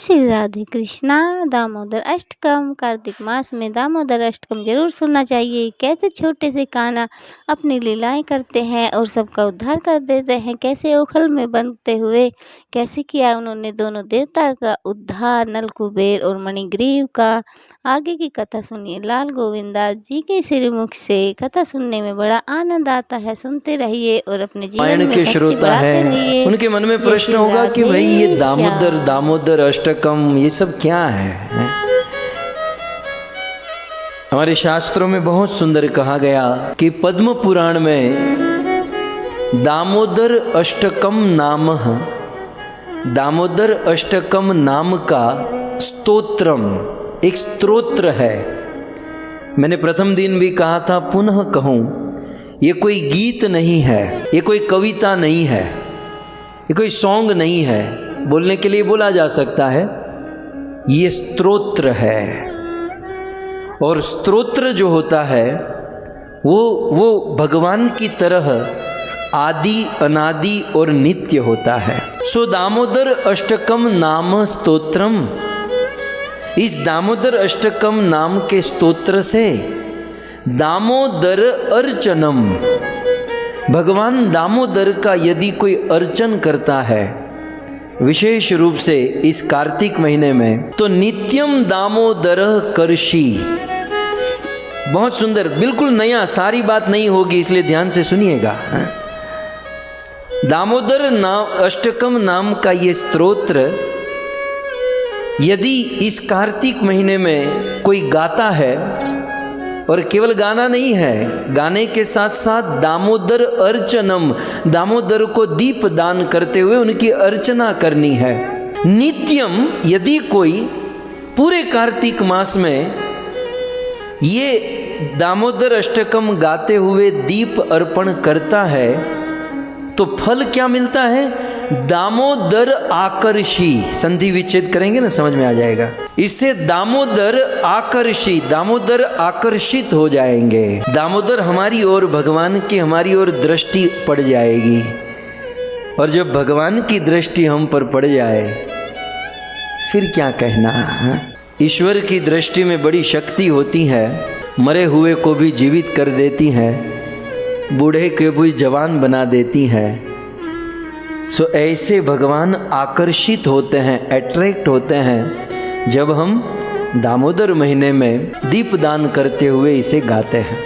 श्री राधे कृष्णा। दामोदर अष्टकम, कार्तिक मास में दामोदर अष्टकम जरूर सुनना चाहिए। कैसे छोटे से कान्हा अपनी लीलाएं करते हैं और सबका उद्धार कर देते हैं, कैसे ओखल में बनते हुए कैसे किया उन्होंने दोनों देवता का उद्धार, नल कुबेर और मणिग्रीव का। आगे की कथा सुनिए। लाल गोविंद दास जी के श्रीमुख से कथा सुनने में बड़ा आनंद आता है। सुनते रहिए और अपने जीवन में के श्रोता है उनके मन में प्रश्न होगा कि भाई ये दामोदर अष्टकम ये सब क्या है? हमारे शास्त्रों में बहुत सुंदर कहा गया कि पद्म पुराण में दामोदर अष्टकम नाम का स्तोत्रम, एक स्तोत्र है। मैंने प्रथम दिन भी कहा था, पुनः कहूं, ये कोई गीत नहीं है, ये कोई कविता नहीं है, ये कोई सॉन्ग नहीं है, बोलने के लिए बोला जा सकता है, ये स्तोत्र है। और स्तोत्र जो होता है वो भगवान की तरह आदि, अनादि और नित्य होता है। सो दामोदर अष्टकम नाम स्तोत्रम, इस दामोदर अष्टकम नाम के स्तोत्र से दामोदर अर्चनम, भगवान दामोदर का यदि कोई अर्चन करता है विशेष रूप से इस कार्तिक महीने में, तो नित्यम दामोदर कर्षि। बहुत सुंदर, बिल्कुल नया, सारी बात नहीं होगी इसलिए ध्यान से सुनिएगा। दामोदर अष्टकम नाम का ये स्तोत्र यदि इस कार्तिक महीने में कोई गाता है, और केवल गाना नहीं है, गाने के साथ साथ दामोदर अर्चनम, दामोदर को दीप दान करते हुए उनकी अर्चना करनी है। नित्यम, यदि कोई पूरे कार्तिक मास में ये दामोदर अष्टकम गाते हुए दीप अर्पण करता है तो फल क्या मिलता है? दामोदर आकर्षी, संधि विच्छेद करेंगे ना, समझ में आ जाएगा। इससे दामोदर आकर्षी, दामोदर आकर्षित हो जाएंगे, दामोदर हमारी ओर, भगवान की हमारी ओर दृष्टि पड़ जाएगी। और जब भगवान की दृष्टि हम पर पड़ जाए फिर क्या कहना। ईश्वर की दृष्टि में बड़ी शक्ति होती है, मरे हुए को भी जीवित कर देती है, बूढ़े को भी जवान बना देती है। सो ऐसे भगवान आकर्षित होते हैं, अट्रैक्ट होते हैं जब हम दामोदर महीने में दीपदान करते हुए इसे गाते हैं।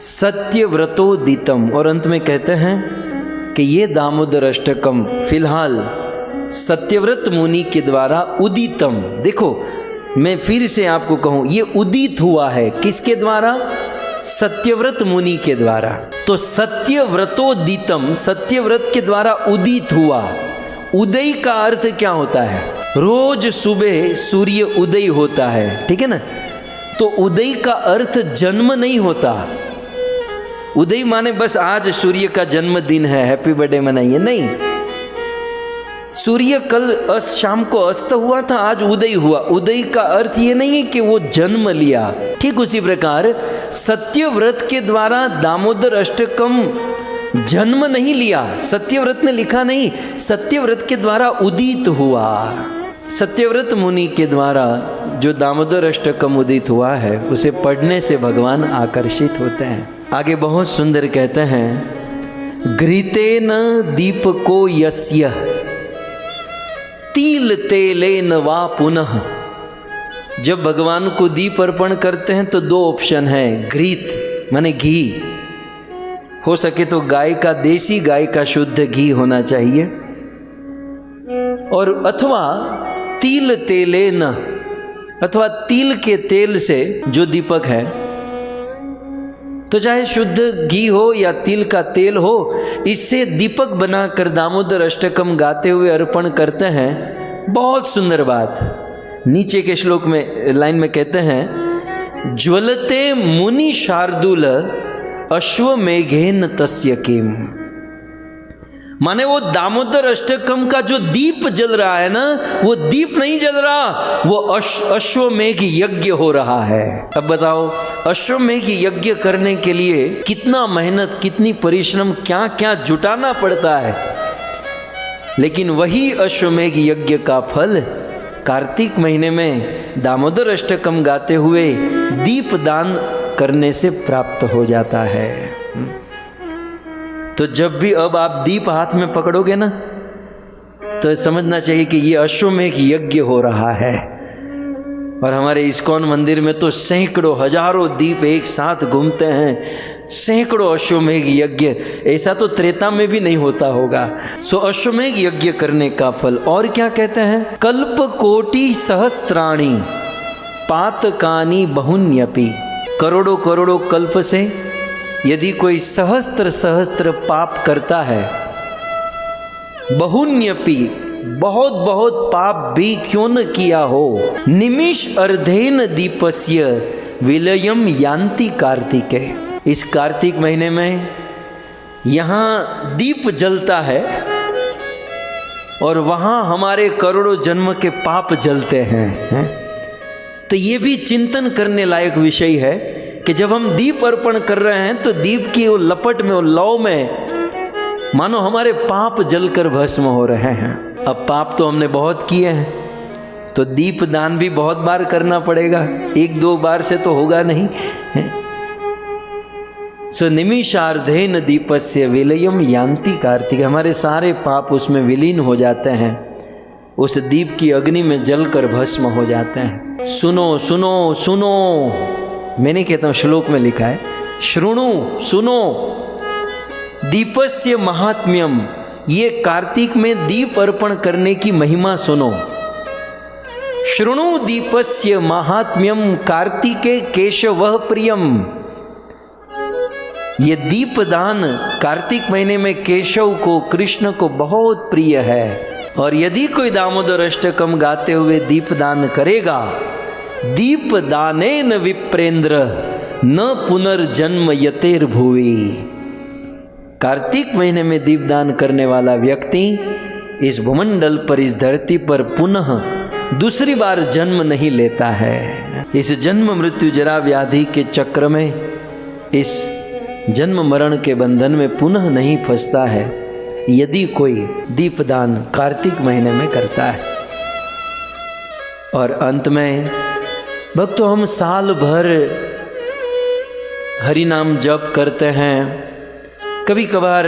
सत्यव्रतोदितम, और अंत में कहते हैं कि ये दामोदर अष्टकम फिलहाल सत्यव्रत मुनि के द्वारा उदितम, देखो मैं फिर से आपको कहूं, ये उदित हुआ है किसके द्वारा? सत्यव्रत मुनि के द्वारा। तो सत्यव्रतोदितम, सत्यव्रत के द्वारा उदित हुआ। उदय का अर्थ क्या होता है? रोज सुबह सूर्य उदय होता है, ठीक है ना। तो उदय का अर्थ जन्म नहीं होता। उदय माने बस आज सूर्य का जन्मदिन है, हैप्पी बर्थडे मनाइए, नहीं। सूर्य कल शाम को अस्त हुआ था, आज उदय हुआ। उदय का अर्थ ये नहीं है कि वो जन्म लिया। ठीक उसी प्रकार सत्यव्रत के द्वारा दामोदर अष्टकम जन्म नहीं लिया, सत्यव्रत ने लिखा नहीं, सत्यव्रत के द्वारा उदित हुआ। सत्यव्रत मुनि के द्वारा जो दामोदर अष्टकम उदित हुआ है उसे पढ़ने से भगवान आकर्षित होते हैं। आगे बहुत सुंदर कहते हैं, घृतेन दीपको यस्य तिल तेलेन वा पुनः। जब भगवान को दीप अर्पण करते हैं तो दो ऑप्शन है। घृत माने घी, हो सके तो गाय का, देसी गाय का शुद्ध घी होना चाहिए, और अथवा तिल तेलेन, अथवा तिल के तेल से जो दीपक है, तो चाहे शुद्ध घी हो या तिल का तेल हो, इससे दीपक बनाकर दामोदर अष्टकम गाते हुए अर्पण करते हैं। बहुत सुंदर बात नीचे के श्लोक में, लाइन में कहते हैं, ज्वलते मुनि शार्दूल अश्वमेघेन तस्य किम। माने वो दामोदर अष्टकम का जो दीप जल रहा है ना, वो दीप नहीं जल रहा, वो अश्वमेघ यज्ञ हो रहा है। अब बताओ, अश्वमेघ यज्ञ करने के लिए कितना मेहनत, कितनी परिश्रम, क्या क्या जुटाना पड़ता है। लेकिन वही अश्वमेघ यज्ञ का फल कार्तिक महीने में दामोदर अष्टकम गाते हुए दीप दान करने से प्राप्त हो जाता है। तो जब भी अब आप दीप हाथ में पकड़ोगे ना, तो समझना चाहिए कि ये अश्वमेघ यज्ञ हो रहा है। और हमारे इस्कॉन मंदिर में तो सैकड़ों हजारों दीप एक साथ घूमते हैं, सैकड़ों अश्वमेघ यज्ञ। ऐसा तो त्रेता में भी नहीं होता होगा। सो अश्वमेघ यज्ञ करने का फल। और क्या कहते हैं, कल्प कोटि सहस्त्राणी पातकानि बहुन्यपि। करोड़ों करोड़ों कल्प से यदि कोई सहस्त्र सहस्त्र पाप करता है, बहुन्यपि बहुत बहुत पाप भी क्यों न किया हो, निमिष अर्धेन दीपस्य विलयम यान्ति कार्तिके। इस कार्तिक महीने में यहाँ दीप जलता है और वहाँ हमारे करोड़ों जन्म के पाप जलते हैं। तो ये भी चिंतन करने लायक विषय है कि जब हम दीप अर्पण कर रहे हैं तो दीप की वो लपट में, वो लौ में मानो हमारे पाप जलकर भस्म हो रहे हैं। अब पाप तो हमने बहुत किए हैं, तो दीप दान भी बहुत बार करना पड़ेगा, एक दो बार से तो होगा नहीं। सो निमिषार्धेन दीपस्य विलयम यान्ति कार्तिक। हमारे सारे पाप उसमें विलीन हो जाते हैं, उस दीप की अग्नि में जलकर भस्म हो जाते हैं। सुनो सुनो सुनो, मैं नहीं कहता हूँ, श्लोक में लिखा है, श्रुणु सुनो दीपस्य महात्म्यम। ये कार्तिक में दीप अर्पण करने की महिमा सुनो। श्रुणु दीपस्य महात्म्यम कार्तिके केशवः प्रियम। ये दीपदान कार्तिक महीने में केशव को, कृष्ण को बहुत प्रिय है। और यदि कोई दामोदर अष्टकम गाते हुए दीपदान करेगा, दीपदानेन विप्रेंद्र न पुनर्जन्म यतेर्भुवि। कार्तिक महीने में दीपदान करने वाला व्यक्ति इस भूमंडल पर, इस धरती पर पुनः दूसरी बार जन्म नहीं लेता है। इस जन्म मृत्यु जरा व्याधि के चक्र में, इस जन्म मरण के बंधन में पुनः नहीं फंसता है यदि कोई दीपदान कार्तिक महीने में करता है। और अंत में भक्तों, हम साल भर हरि नाम जप करते हैं, कभी कभार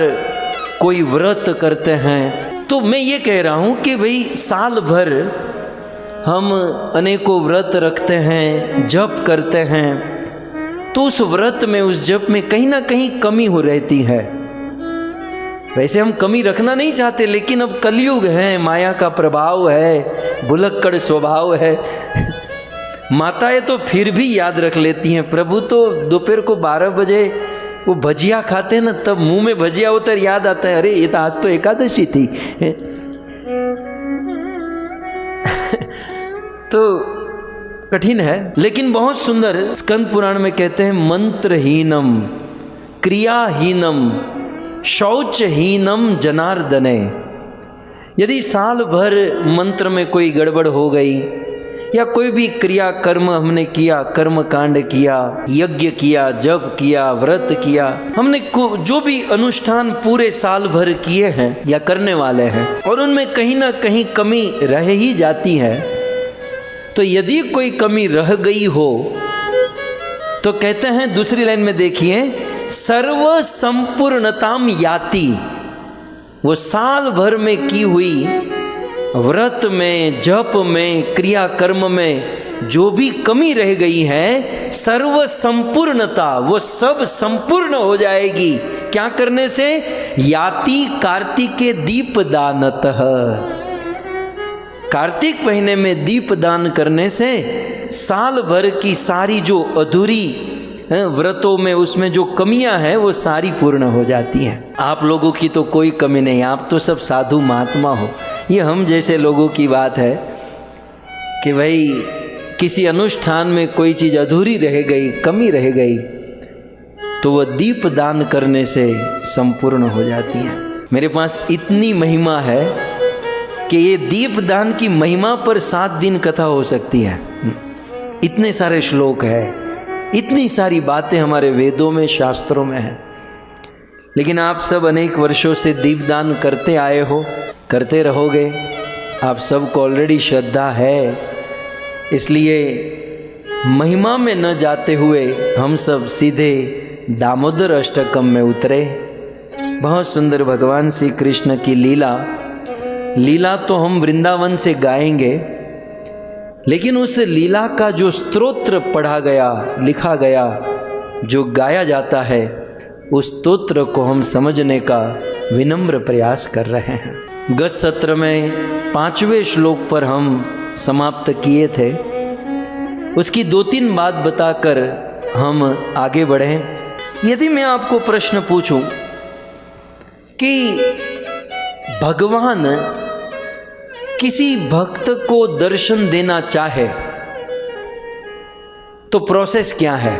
कोई व्रत करते हैं। तो मैं ये कह रहा हूँ कि भाई साल भर हम अनेकों व्रत रखते हैं, जप करते हैं, तो उस व्रत में, उस जप में कहीं ना कहीं कमी हो रहती है। वैसे हम कमी रखना नहीं चाहते, लेकिन अब कलयुग है, माया का प्रभाव है, भुलक्कड़ स्वभाव है। माताएं तो फिर भी याद रख लेती हैं। प्रभु तो दोपहर को 12 बजे वो भजिया खाते हैं ना, तब मुंह में भजिया उतर याद आता है, अरे ये तो आज तो एकादशी थी। तो कठिन है, लेकिन बहुत सुंदर स्कंद पुराण में कहते हैं, मंत्रहीनम क्रियाहीनम शौचहीनम जनार्दने। यदि साल भर मंत्र में कोई गड़बड़ हो गई, या कोई भी क्रिया कर्म हमने किया, कर्म कांड किया, यज्ञ किया, जप किया, व्रत किया, हमने जो भी अनुष्ठान पूरे साल भर किए हैं या करने वाले हैं, और उनमें कहीं ना कहीं कमी रह ही जाती है, तो यदि कोई कमी रह गई हो तो कहते हैं, दूसरी लाइन में देखिए, सर्व संपूर्णताम याति। वो साल भर में की हुई व्रत में, जप में, क्रिया कर्म में जो भी कमी रह गई है, सर्व संपूर्णता, वो सब संपूर्ण हो जाएगी। क्या करने से? याति कार्तिके दीपदानतः। कार्तिक महीने में दीपदान करने से साल भर की सारी जो अधूरी व्रतों में, उसमें जो कमियां हैं वो सारी पूर्ण हो जाती हैं। आप लोगों की तो कोई कमी नहीं, आप तो सब साधु महात्मा हो। ये हम जैसे लोगों की बात है कि भाई किसी अनुष्ठान में कोई चीज़ अधूरी रह गई, कमी रह गई, तो वह दीप दान करने से संपूर्ण हो जाती है। मेरे पास इतनी महिमा है कि ये दीप दान की महिमा पर 7 दिन कथा हो सकती है। इतने सारे श्लोक है, इतनी सारी बातें हमारे वेदों में, शास्त्रों में हैं। लेकिन आप सब अनेक वर्षों से दीपदान करते आए हो, करते रहोगे। आप सबको ऑलरेडी श्रद्धा है, इसलिए महिमा में न जाते हुए हम सब सीधे दामोदर अष्टकम में उतरे। बहुत सुंदर भगवान श्री कृष्ण की लीला तो हम वृंदावन से गाएंगे, लेकिन उस लीला का जो स्तोत्र पढ़ा गया, लिखा गया, जो गाया जाता है, उस स्तोत्र को हम समझने का विनम्र प्रयास कर रहे हैं। गत सत्र में 5वें श्लोक पर हम समाप्त किए थे। उसकी 2-3 बात बताकर हम आगे बढ़ें। यदि मैं आपको प्रश्न पूछूं कि भगवान किसी भक्त को दर्शन देना चाहे तो प्रोसेस क्या है?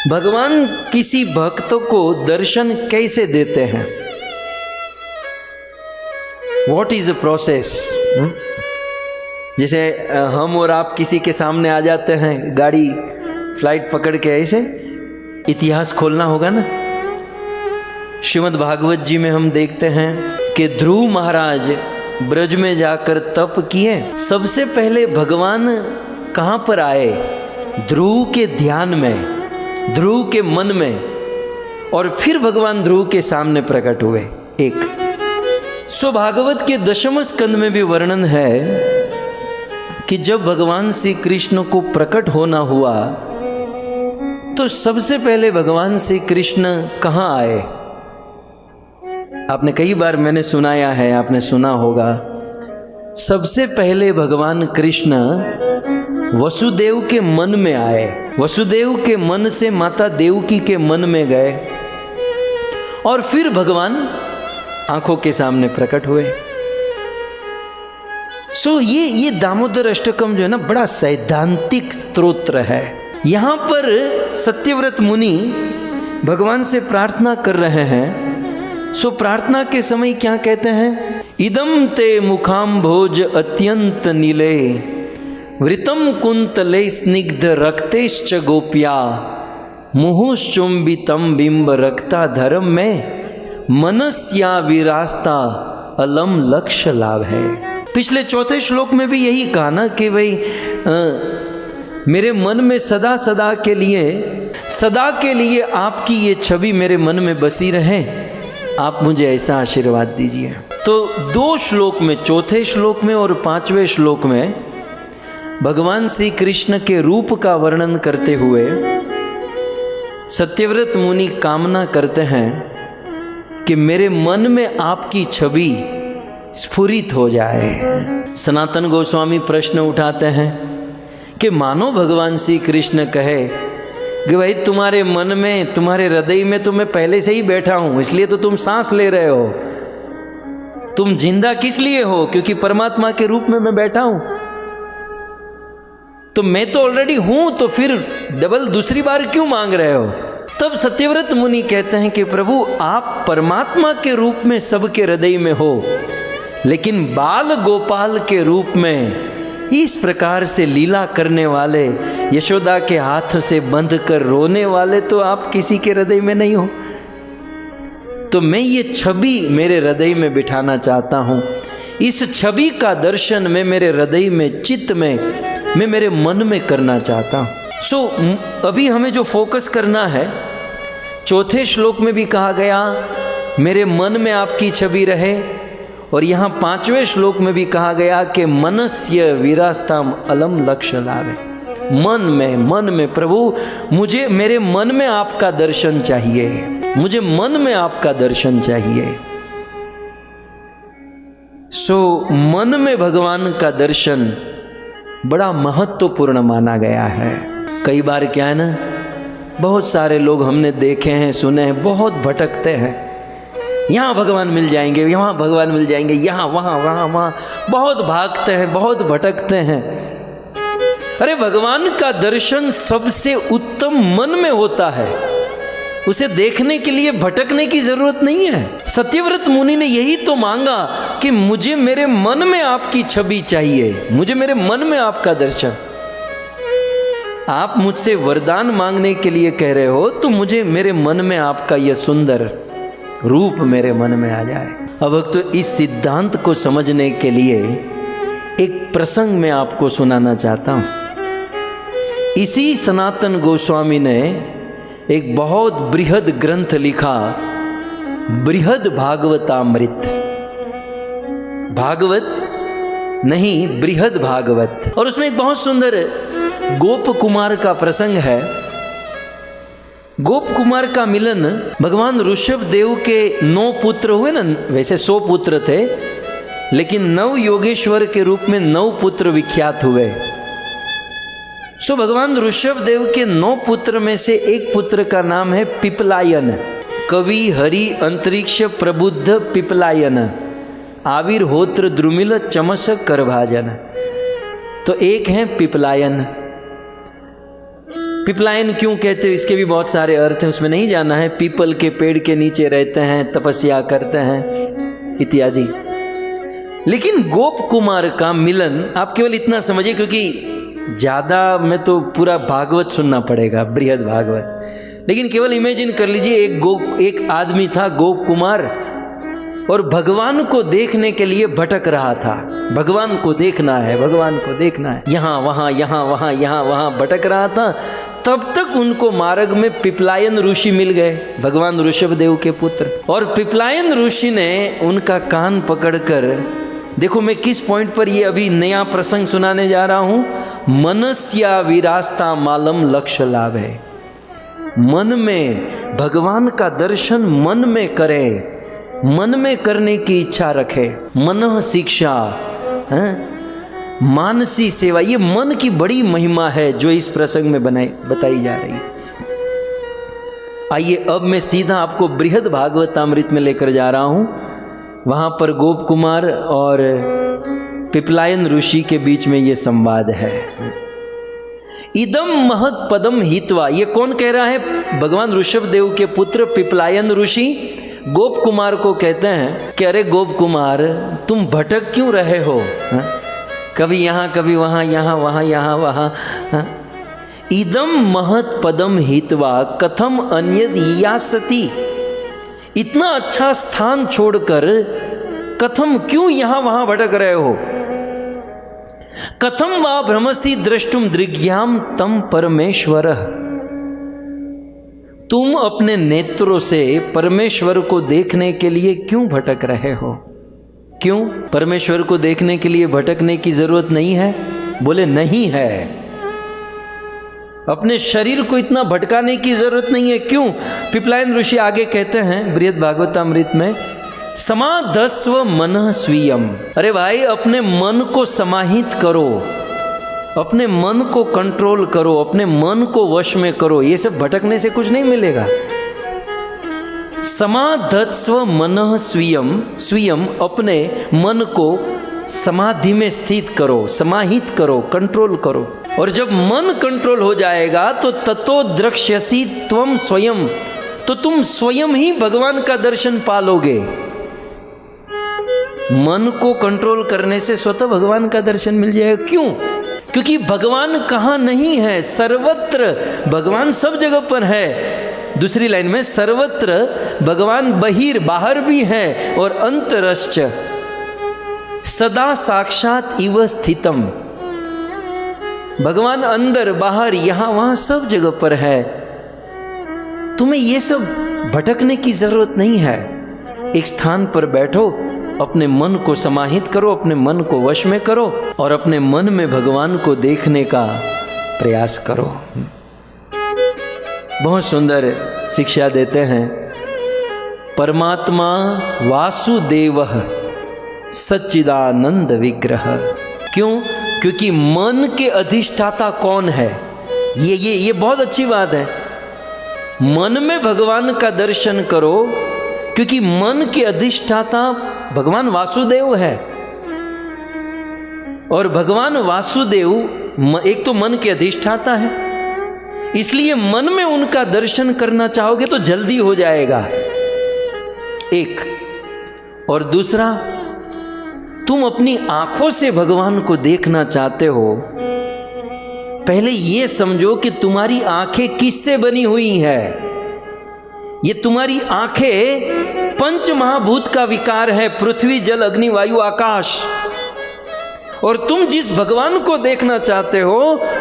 भगवान किसी भक्त को दर्शन कैसे देते हैं? What is the process? जैसे हम और आप किसी के सामने आ जाते हैं, गाड़ी फ्लाइट पकड़ के, ऐसे इतिहास खोलना होगा ना। श्रीमद् भागवत जी में हम देखते हैं कि ध्रुव महाराज ब्रज में जाकर तप किए। सबसे पहले भगवान कहाँ पर आए? ध्रुव के ध्यान में, ध्रुव के मन में, और फिर भगवान ध्रुव के सामने प्रकट हुए। एक सो भागवत के 10वें स्कंद में भी वर्णन है कि जब भगवान श्री कृष्ण को प्रकट होना हुआ तो सबसे पहले भगवान श्री कृष्ण कहाँ आए? आपने कई बार मैंने सुनाया है, आपने सुना होगा, सबसे पहले भगवान कृष्ण वसुदेव के मन में आए। वसुदेव के मन से माता देवकी के मन में गए और फिर भगवान आंखों के सामने प्रकट हुए। सो ये दामोदर अष्टकम जो है ना, बड़ा सैद्धांतिक स्तोत्र है। यहां पर सत्यव्रत मुनि भगवान से प्रार्थना कर रहे हैं। सो प्रार्थना के समय क्या कहते हैं? इदम ते मुखाम्भोज अत्यंत नीले वृतम कुंतले स्निग्ध रक्तेश्च गोप्या मुहुश्चुंबितम बिंब रक्ता धर्म में मनस्या विरास्ता अलम लक्ष्य लाभ है। पिछले 4थे श्लोक में भी यही कहा ना कि भाई मेरे मन में सदा सदा के लिए आपकी ये छवि मेरे मन में बसी रहे, आप मुझे ऐसा आशीर्वाद दीजिए। तो 2 श्लोक में, 4थे श्लोक में और 5वें श्लोक में भगवान श्री कृष्ण के रूप का वर्णन करते हुए सत्यव्रत मुनि कामना करते हैं कि मेरे मन में आपकी छवि स्फुरित हो जाए। सनातन गोस्वामी प्रश्न उठाते हैं कि मानो भगवान श्री कृष्ण कहे कि भाई तुम्हारे मन में, तुम्हारे हृदय में तो मैं पहले से ही बैठा हूं, इसलिए तो तुम सांस ले रहे हो। तुम जिंदा किस लिए हो? क्योंकि परमात्मा के रूप में मैं बैठा हूं। तो मैं तो ऑलरेडी हूं, तो फिर डबल दूसरी बार क्यों मांग रहे हो? तब सत्यव्रत मुनि कहते हैं कि प्रभु आप परमात्मा के रूप में सबके हृदय में हो, लेकिन बाल गोपाल के रूप में इस प्रकार से लीला करने वाले, यशोदा के हाथ से बंध कर रोने वाले तो आप किसी के हृदय में नहीं हो। तो मैं ये छवि मेरे हृदय में बिठाना चाहता हूँ। इस छवि का दर्शन मैं मेरे हृदय में, चित्त में, मैं मेरे मन में करना चाहता हूँ। सो अभी हमें जो फोकस करना है, 4थे श्लोक में भी कहा गया मेरे मन में आपकी छवि रहे, और यहाँ 5वें श्लोक में भी कहा गया कि मनस्य विरास्ताम अलम लक्ष्य लाभ है। मन में प्रभु मुझे मेरे मन में आपका दर्शन चाहिए, मुझे मन में आपका दर्शन चाहिए। सो मन में भगवान का दर्शन बड़ा महत्वपूर्ण माना गया है। कई बार क्या है ना, बहुत सारे लोग हमने देखे हैं, सुने हैं, बहुत भटकते हैं। यहाँ भगवान मिल जाएंगे, यहाँ भगवान मिल जाएंगे, यहाँ वहाँ बहुत भागते हैं, बहुत भटकते हैं। अरे भगवान का दर्शन सबसे उत्तम मन में होता है, उसे देखने के लिए भटकने की जरूरत नहीं है। सत्यव्रत मुनि ने यही तो मांगा कि मुझे मेरे मन में आपकी छवि चाहिए, मुझे मेरे मन में आपका दर्शन। आप मुझसे वरदान मांगने के लिए कह रहे हो, तो मुझे मेरे मन में आपका यह सुंदर रूप मेरे मन में आ जाए। अब तो इस सिद्धांत को समझने के लिए एक प्रसंग मैं आपको सुनाना चाहता हूँ। इसी सनातन गोस्वामी ने एक बहुत बृहद ग्रंथ लिखा, बृहद भागवतामृत। भागवत नहीं, बृहद भागवत। और उसमें एक बहुत सुंदर गोप कुमार का प्रसंग है। गोप कुमार का मिलन भगवान ऋषभ देव के 9 पुत्र हुए ना, वैसे 100 पुत्र थे, लेकिन 9 योगेश्वर के रूप में 9 पुत्र विख्यात हुए। सो भगवान ऋषभ देव के 9 पुत्र में से एक पुत्र का नाम है पिपलायन। कवि हरि अंतरिक्ष प्रबुद्ध पिपलायन, आविर होत्र द्रुमिल चमस करभाजन। तो एक है पिपलायन। पिपलायन क्यों कहते हैं, इसके भी बहुत सारे अर्थ हैं, उसमें नहीं जाना है। पीपल के पेड़ के नीचे रहते हैं, तपस्या करते हैं इत्यादि। लेकिन गोप कुमार का मिलन आप केवल इतना समझिए, क्योंकि ज़्यादा में तो पूरा भागवत सुनना पड़ेगा, बृहद भागवत। लेकिन केवल इमेजिन कर लीजिए, एक आदमी था गोप कुमार, और भगवान को देखने के लिए भटक रहा था। भगवान को देखना है, भगवान को देखना है, यहाँ वहाँ यहाँ वहाँ यहाँ वहाँ भटक रहा था। तब तक उनको मार्ग में पिपलायन ऋषि मिल गए, भगवान ऋषभ देव के पुत्र। और पिपलायन ऋषि ने उनका कान पकड़कर, देखो मैं किस पॉइंट पर ये अभी नया प्रसंग सुनाने जा रहा हूँ। मनस्या विरास्ता मालम लक्ष्य लाभ है। मन में भगवान का दर्शन मन में करे, मन में करने की इच्छा रखे। मन शिक्षा है, मानसी सेवा, ये मन की बड़ी महिमा है जो इस प्रसंग में बताई जा रही है। आइए अब मैं सीधा आपको बृहद भागवतामृत में लेकर जा रहा हूं। वहां पर गोप कुमार और पिपलायन ऋषि के बीच में ये संवाद है। इदम महत पदम हित्वा, ये कौन कह रहा है? भगवान ऋषभ देव के पुत्र पिपलायन ऋषि गोप कुमार को कहते हैं कि अरे गोप कुमार, तुम भटक क्यों रहे हो? कभी यहाँ कभी वहाँ, यहाँ वहाँ यहाँ वहाँ। इदम महत पदम हित्वा कथम अन्यद यासति, इतना अच्छा स्थान छोड़कर कथम क्यों यहाँ वहाँ भटक रहे हो? कथम वा भ्रमसि द्रष्टुम दृग्याम तम परमेश्वरः, तुम अपने नेत्रों से परमेश्वर को देखने के लिए क्यों भटक रहे हो? क्यों? परमेश्वर को देखने के लिए भटकने की जरूरत नहीं है? बोले नहीं है। अपने शरीर को इतना भटकाने की जरूरत नहीं है। क्यों? पिपलायन ऋषि आगे कहते हैं बृहद भागवतामृत में, समाधस्व मनः स्वीयम, अरे भाई अपने मन को समाहित करो, अपने मन को कंट्रोल करो, अपने मन को वश में करो। ये सब भटकने से कुछ नहीं मिलेगा। समाधत्स्व मनः स्वीयम, स्वीयम अपने मन को समाधि में स्थित करो, समाहित करो, कंट्रोल करो। और जब मन कंट्रोल हो जाएगा तो ततो द्रक्ष्यसि त्वं स्वयं, तो तुम स्वयं ही भगवान का दर्शन पालोगे। मन को कंट्रोल करने से स्वतः भगवान का दर्शन मिल जाएगा। क्यों? क्योंकि भगवान कहाँ नहीं है? सर्वत्र भगवान सब जगह पर है। दूसरी लाइन में सर्वत्र भगवान बहिर, बाहर भी है, और अंतरश्च सदा साक्षात इव स्थितम, भगवान अंदर बाहर यहाँ वहाँ सब जगह पर है। तुम्हें ये सब भटकने की जरूरत नहीं है। एक स्थान पर बैठो, अपने मन को समाहित करो, अपने मन को वश में करो, और अपने मन में भगवान को देखने का प्रयास करो। बहुत सुंदर शिक्षा देते हैं। परमात्मा वासुदेवः सच्चिदानंद विग्रह। क्यों? क्योंकि मन के अधिष्ठाता कौन है? ये बहुत अच्छी बात है। मन में भगवान का दर्शन करो, क्योंकि मन के अधिष्ठाता भगवान वासुदेव है। और भगवान वासुदेव एक तो मन के अधिष्ठाता है, इसलिए मन में उनका दर्शन करना चाहोगे तो जल्दी हो जाएगा। एक और दूसरा, तुम अपनी आंखों से भगवान को देखना चाहते हो, पहले ये समझो कि तुम्हारी आंखें किससे बनी हुई है। ये तुम्हारी आंखें पंच महाभूत का विकार है, पृथ्वी जल अग्नि वायु आकाश। और तुम जिस भगवान को देखना चाहते हो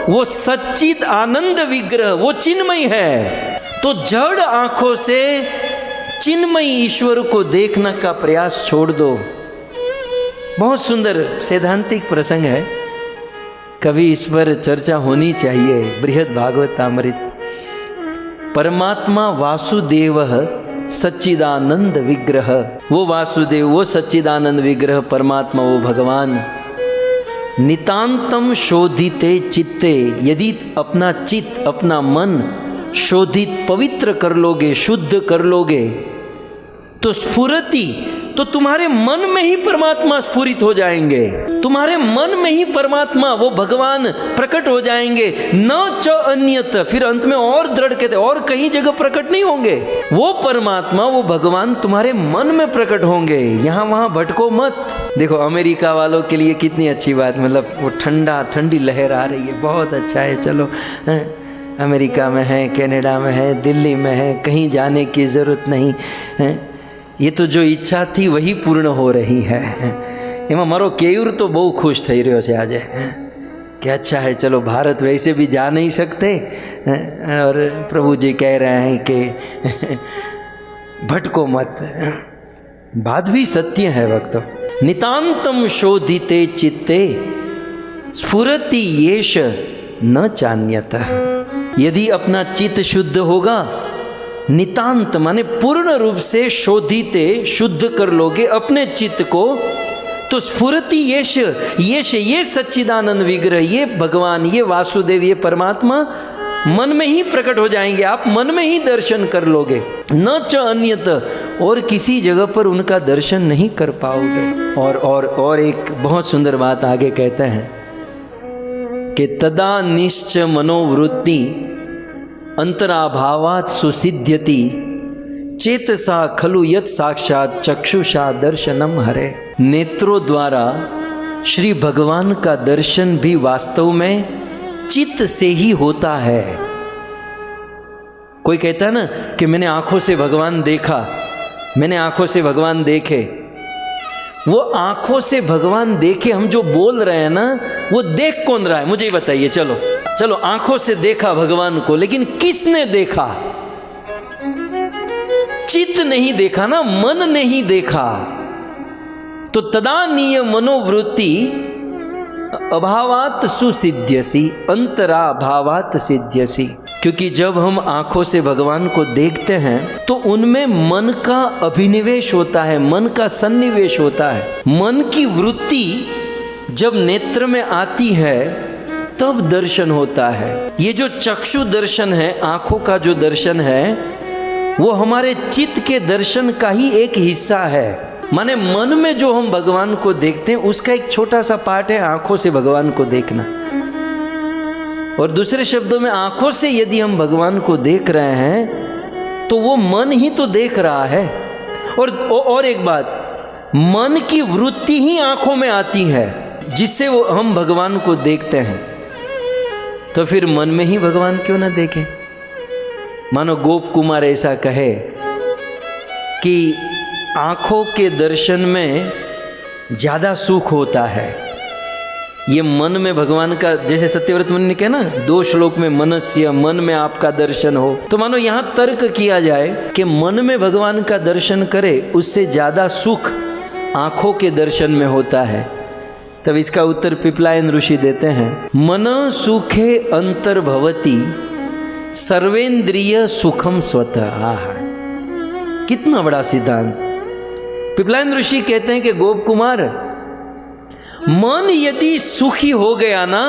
वो सच्चिद आनंद विग्रह, वो चिन्मय है। तो जड़ आंखों से चिन्मय ईश्वर को देखने का प्रयास छोड़ दो। बहुत सुंदर सैद्धांतिक प्रसंग है, कभी इस पर चर्चा होनी चाहिए। बृहद भागवतामृत। परमात्मा वासुदेव सच्चिदानंद विग्रह, वो वासुदेव, वो सच्चिदानंद विग्रह परमात्मा, वो भगवान। नितांतम शोधिते चित्ते, यदि अपना चित्त, अपना मन शोधित, पवित्र कर लोगे, शुद्ध कर लोगे, तो स्फुरति, तो तुम्हारे मन में ही परमात्मा स्फुरित हो जाएंगे। तुम्हारे मन में ही परमात्मा, वो भगवान प्रकट हो जाएंगे। न च अन्यत, फिर अंत में और दृढ़ कहते, और कहीं जगह प्रकट नहीं होंगे। वो परमात्मा, वो भगवान तुम्हारे मन में प्रकट होंगे। यहाँ वहाँ भटको मत। देखो अमेरिका वालों के लिए कितनी अच्छी बात, मतलब वो ठंडी लहर आ रही है, बहुत अच्छा है। चलो अमेरिका में है, कनाडा में है, दिल्ली में है, कहीं जाने की ज़रूरत नहीं है। ये तो जो इच्छा थी वही पूर्ण हो रही है। एમાં મારો કેયુર तो બહુ खुश થઈ રહ્યો છે આજે कि अच्छा है, चलो भारत वैसे भी जा नहीं सकते और प्रभु जी कह रहे हैं कि भटको मत। बात भी सत्य है भक्तों। नितांतम शोधिते चित्ते स्फुरति येष न चान्यतः। यदि अपना चित्त शुद्ध होगा, नितांत माने पूर्ण रूप से शोधिते, शुद्ध कर लोगे अपने चित्त को, तो स्फुरति येष, ये सच्चिदानंद विग्रह, ये भगवान, ये वासुदेव, ये परमात्मा मन में ही प्रकट हो जाएंगे। आप मन में ही दर्शन कर लोगे। न च अन्यत, और किसी जगह पर उनका दर्शन नहीं कर पाओगे। और एक बहुत सुंदर बात आगे कहते हैं कि तदा निश्च मनोवृत्ति अंतराभावात् सुसिद्ध्यति चेतसा खलु यत् साक्षात चक्षुषा दर्शनम हरे। नेत्रों द्वारा श्री भगवान का दर्शन भी वास्तव में चित्त से ही होता है। कोई कहता है ना कि मैंने आंखों से भगवान देखा, मैंने आंखों से भगवान देखे। वो आंखों से भगवान देखे, हम जो बोल रहे हैं ना, वो देख कौन रहा है मुझे बताइए। चलो आंखों से देखा भगवान को, लेकिन किसने देखा? चित्त नहीं देखा ना, मन नहीं देखा। तो तदानीय मनोवृत्ति अभावात सुसिद्ध्यसि, अंतराभावात सिद्ध्यसि। क्योंकि जब हम आंखों से भगवान को देखते हैं तो उनमें मन का अभिनिवेश होता है, मन का सन्निवेश होता है। मन की वृत्ति जब नेत्र में आती है तब दर्शन होता है। ये जो चक्षु दर्शन है, आंखों का जो दर्शन है, वो हमारे चित्त के दर्शन का ही एक हिस्सा है। माने मन में जो हम भगवान को देखते हैं उसका एक छोटा सा पार्ट है आंखों से भगवान को देखना। और दूसरे शब्दों में, आंखों से यदि हम को देख रहे हैं तो वो मन ही तो देख रहा है। और एक बात, मन की वृत्ति ही आंखों में आती है जिससे वो हम भगवान को देखते हैं। तो फिर मन में ही भगवान क्यों ना देखें। मानो गोप कुमार ऐसा कहे कि आंखों के दर्शन में ज़्यादा सुख होता है। ये मन में भगवान का, जैसे सत्यव्रत मुनि ने कहा ना, 2 श्लोक में मनस्य, मन में आपका दर्शन हो। तो मानो यहाँ तर्क किया जाए कि मन में भगवान का दर्शन करे उससे ज़्यादा सुख आंखों के दर्शन में होता है। तब इसका उत्तर पिपलायन ऋषि देते हैं, मन सुखे अंतर्भवति सर्वेंद्रिय सुखम स्वतः। कितना बड़ा सिद्धांत। पिपलायन ऋषि कहते हैं कि गोप कुमार, मन यदि सुखी हो गया ना,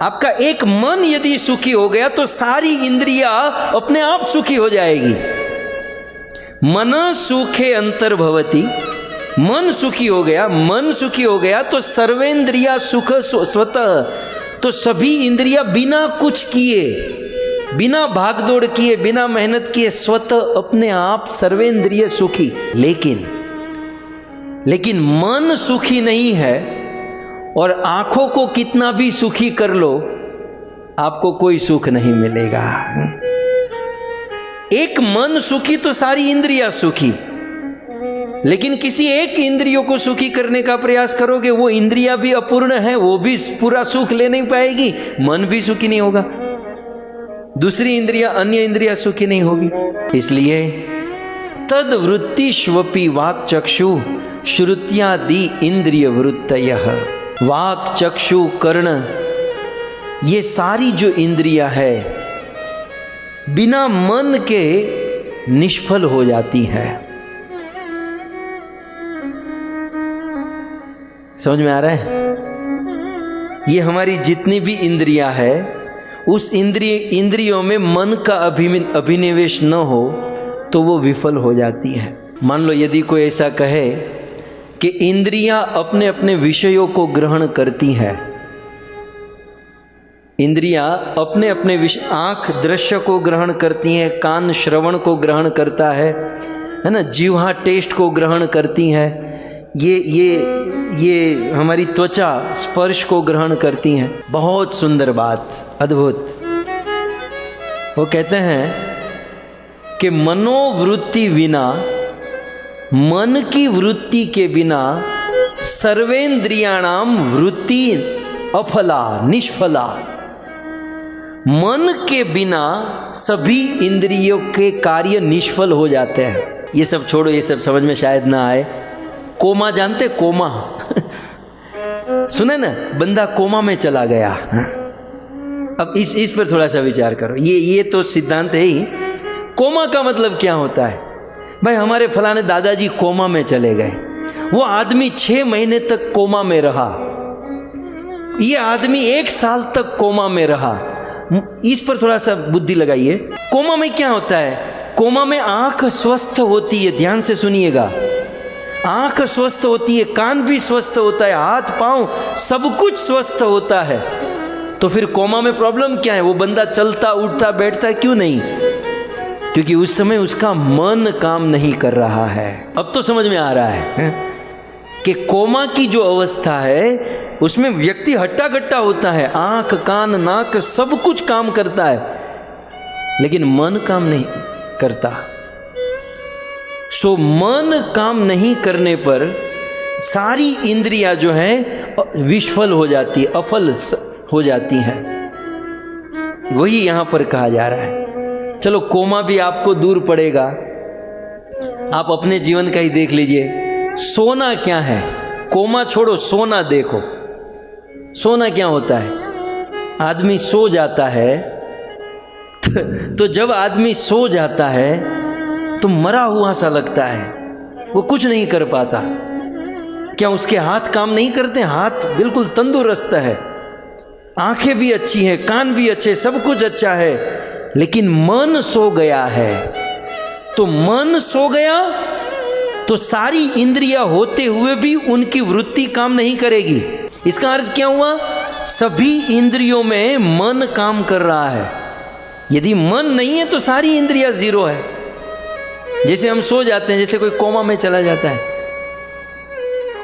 आपका एक मन यदि सुखी हो गया तो सारी इंद्रिया अपने आप सुखी हो जाएगी। मन सुखे अंतर्भवति, मन सुखी हो गया, मन सुखी हो गया तो सर्वेंद्रिया सुख स्वतः, तो सभी इंद्रिया बिना कुछ किए, बिना भागदौड़ किए, बिना मेहनत किए स्वतः अपने आप सर्वेंद्रिय सुखी। लेकिन मन सुखी नहीं है और आंखों को कितना भी सुखी कर लो आपको कोई सुख नहीं मिलेगा। एक मन सुखी तो सारी इंद्रियां सुखी। लेकिन किसी एक इंद्रियों को सुखी करने का प्रयास करोगे, वो इंद्रिया भी अपूर्ण है, वो भी पूरा सुख ले नहीं पाएगी, मन भी सुखी नहीं होगा, दूसरी इंद्रिया अन्य इंद्रिया सुखी नहीं होगी। इसलिए तद वृत्तिष्वपि वाक् चक्षु श्रुत्यादि इंद्रिय वृत्तयः। वाक् चक्षु कर्ण ये सारी जो इंद्रिया है बिना मन के निष्फल हो जाती है। समझ में आ रहा है? ये हमारी जितनी भी इंद्रियां है, उस इंद्रियों में मन का अभिनिवेश न हो तो वो विफल हो जाती है। मान लो यदि कोई ऐसा कहे कि इंद्रियां अपने अपने विषयों को ग्रहण करती है, इंद्रियां अपने अपने विषय, आँख दृश्य को ग्रहण करती हैं, कान श्रवण को ग्रहण करता है ना, जीवा टेस्ट को ग्रहण करती है, ये हमारी त्वचा स्पर्श को ग्रहण करती हैं। बहुत सुंदर बात, अद्भुत। वो कहते हैं कि मनोवृत्ति बिना, मन की वृत्ति के बिना सर्वेंद्रियाणाम वृत्ति अफला निष्फला। मन के बिना सभी इंद्रियों के कार्य निष्फल हो जाते हैं। ये सब छोड़ो, ये सब समझ में शायद ना आए। कोमा जानते? कोमा सुने ना, बंदा कोमा में चला गया। अब इस पर थोड़ा सा विचार करो। ये तो सिद्धांत है ही। कोमा का मतलब क्या होता है? भाई हमारे फलाने दादाजी कोमा में चले गए, वो आदमी 6 महीने तक कोमा में रहा, ये आदमी 1 साल तक कोमा में रहा। इस पर थोड़ा सा बुद्धि लगाइए। कोमा में क्या होता है? कोमा में आंख स्वस्थ होती है, ध्यान से सुनिएगा, आंख स्वस्थ होती है, कान भी स्वस्थ होता है, हाथ पांव सब कुछ स्वस्थ होता है। तो फिर कोमा में प्रॉब्लम क्या है? वो बंदा चलता उठता बैठता क्यों नहीं? क्योंकि उस समय उसका मन काम नहीं कर रहा है। अब तो समझ में आ रहा है कि कोमा की जो अवस्था है उसमें व्यक्ति हट्टा कट्टा होता है, आंख कान नाक सब कुछ काम करता है, लेकिन मन काम नहीं करता। सो मन काम नहीं करने पर सारी इंद्रियां जो है विफल हो जाती है, अफल हो जाती हैं। वही यहां पर कहा जा रहा है। चलो कोमा भी आपको दूर पड़ेगा, आप अपने जीवन का ही देख लीजिए। सोना क्या है? कोमा छोड़ो, सोना देखो। सोना क्या होता है? आदमी सो जाता है तो जब आदमी सो जाता है तो मरा हुआ सा लगता है, वो कुछ नहीं कर पाता। क्या उसके हाथ काम नहीं करते? हाथ बिल्कुल तंदुरुस्त है, आंखें भी अच्छी हैं, कान भी अच्छे, सब कुछ अच्छा है, लेकिन मन सो गया है। तो मन सो गया तो सारी इंद्रियां होते हुए भी उनकी वृत्ति काम नहीं करेगी। इसका अर्थ क्या हुआ? सभी इंद्रियों में मन काम कर रहा है। यदि मन नहीं है तो सारी इंद्रियां जीरो है। जैसे हम सो जाते हैं, जैसे कोई कोमा में चला जाता है,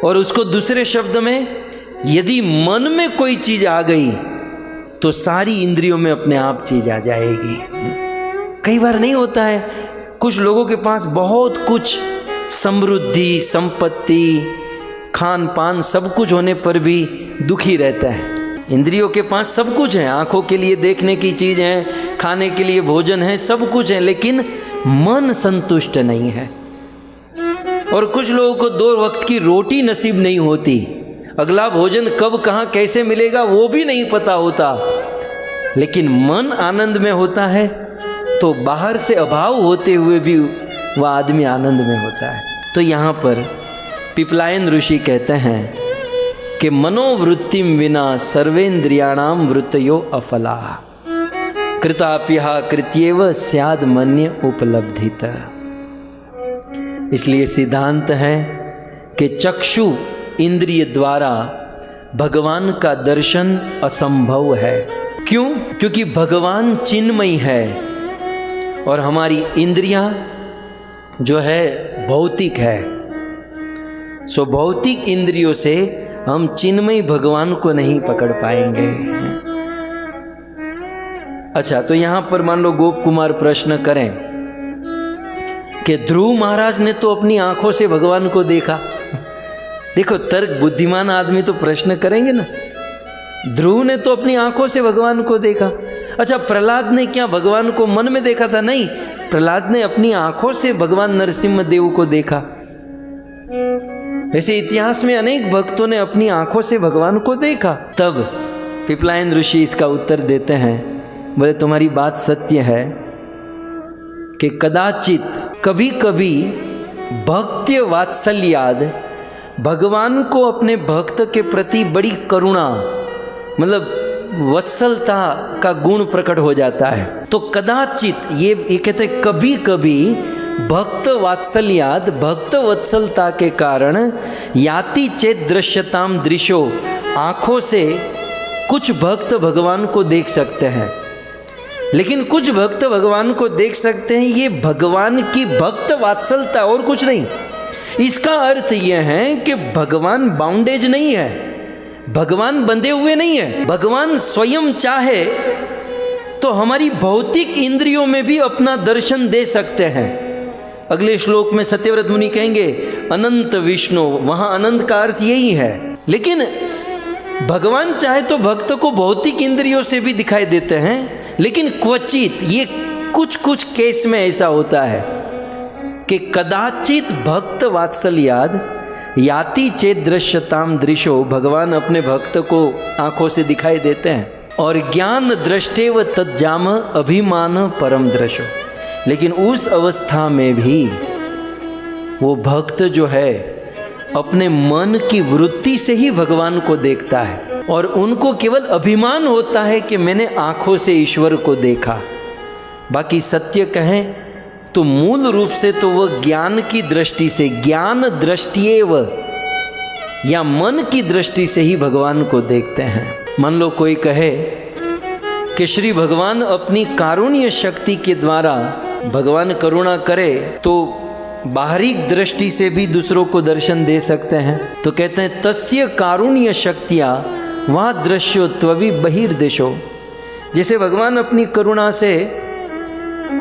और उसको दूसरे शब्द में यदि मन में कोई चीज आ गई तो सारी इंद्रियों में अपने आप चीज आ जाएगी। कई बार नहीं होता है, कुछ लोगों के पास बहुत कुछ समृद्धि, संपत्ति, खान पान सब कुछ होने पर भी दुखी रहता है। इंद्रियों के पास सब कुछ है, आंखों के लिए देखने की चीज है, खाने के लिए भोजन है, सब कुछ है, लेकिन मन संतुष्ट नहीं है। और कुछ लोगों को 2 वक्त की रोटी नसीब नहीं होती, अगला भोजन कब कहाँ कैसे मिलेगा वो भी नहीं पता होता, लेकिन मन आनंद में होता है। तो बाहर से अभाव होते हुए भी वह आदमी आनंद में होता है। तो यहाँ पर पिपलायन ऋषि कहते हैं कि मनोवृत्तिम विना सर्वेन्द्रियाणाम वृत्तयो अफला कृताप्यः कृत्येव स्याद मन्य उपलब्धित। इसलिए सिद्धांत है कि चक्षु इंद्रिय द्वारा भगवान का दर्शन असंभव है। क्यों? क्योंकि भगवान चिन्मयी है और हमारी इंद्रियां जो है भौतिक है। सो भौतिक इंद्रियों से हम चिन्मयी भगवान को नहीं पकड़ पाएंगे। अच्छा, तो यहां पर मान लो गोप कुमार प्रश्न करें, कि ध्रुव महाराज ने तो अपनी आंखों से भगवान को देखा। देखो, तर्क बुद्धिमान आदमी तो प्रश्न करेंगे ना। ध्रुव ने तो अपनी आंखों से भगवान को देखा। अच्छा, प्रहलाद ने क्या भगवान को मन में देखा था? नहीं, प्रहलाद ने अपनी आंखों से भगवान नरसिंह देव को देखा। ऐसे इतिहास में अनेक भक्तों ने अपनी आंखों से भगवान को देखा। तब पिपलायन ऋषि इसका उत्तर देते हैं, बोले तुम्हारी बात सत्य है कि कदाचित कभी कभी भक्त्य वात्सल्याद, भगवान को अपने भक्त के प्रति बड़ी करुणा, मतलब वत्सलता का गुण प्रकट हो जाता है। तो कदाचित ये कहते हैं कभी कभी भक्त वात्सल्याद, भक्त वत्सलता के कारण याति चेत दृश्यताम दृशो, आंखों से कुछ भक्त भगवान को देख सकते हैं। लेकिन कुछ भक्त भगवान को देख सकते हैं, ये भगवान की भक्त वात्सलता और कुछ नहीं। इसका अर्थ यह है कि भगवान बाउंडेज नहीं है, भगवान बंधे हुए नहीं है। भगवान स्वयं चाहे तो हमारी भौतिक इंद्रियों में भी अपना दर्शन दे सकते हैं। अगले श्लोक में सत्यव्रत मुनि कहेंगे अनंत विष्णु, वहां अनंत का अर्थ यही है। लेकिन भगवान चाहे तो भक्त को भौतिक इंद्रियों से भी दिखाई देते हैं, लेकिन क्वचित, ये कुछ कुछ केस में ऐसा होता है कि कदाचित भक्त वात्सल्याद याति चेत दृश्यताम दृशो, भगवान अपने भक्त को आंखों से दिखाई देते हैं। और ज्ञान दृष्टेव तज्जाम अभिमान परम दृशो, लेकिन उस अवस्था में भी वो भक्त जो है अपने मन की वृत्ति से ही भगवान को देखता है, और उनको केवल अभिमान होता है कि मैंने आंखों से ईश्वर को देखा। बाकी सत्य कहें तो मूल रूप से तो वह ज्ञान की दृष्टि से, ज्ञान दृष्टिएव या मन की दृष्टि से ही भगवान को देखते हैं। मान लो कोई कहे कि श्री भगवान अपनी कारुण्य शक्ति के द्वारा भगवान करुणा करे तो बाहरी दृष्टि से भी दूसरों को दर्शन दे सकते हैं, तो कहते हैं तस्य कारुण्य शक्तिया वहाँ दृश्यो त्ववि बहिर्देशो। जैसे भगवान अपनी करुणा से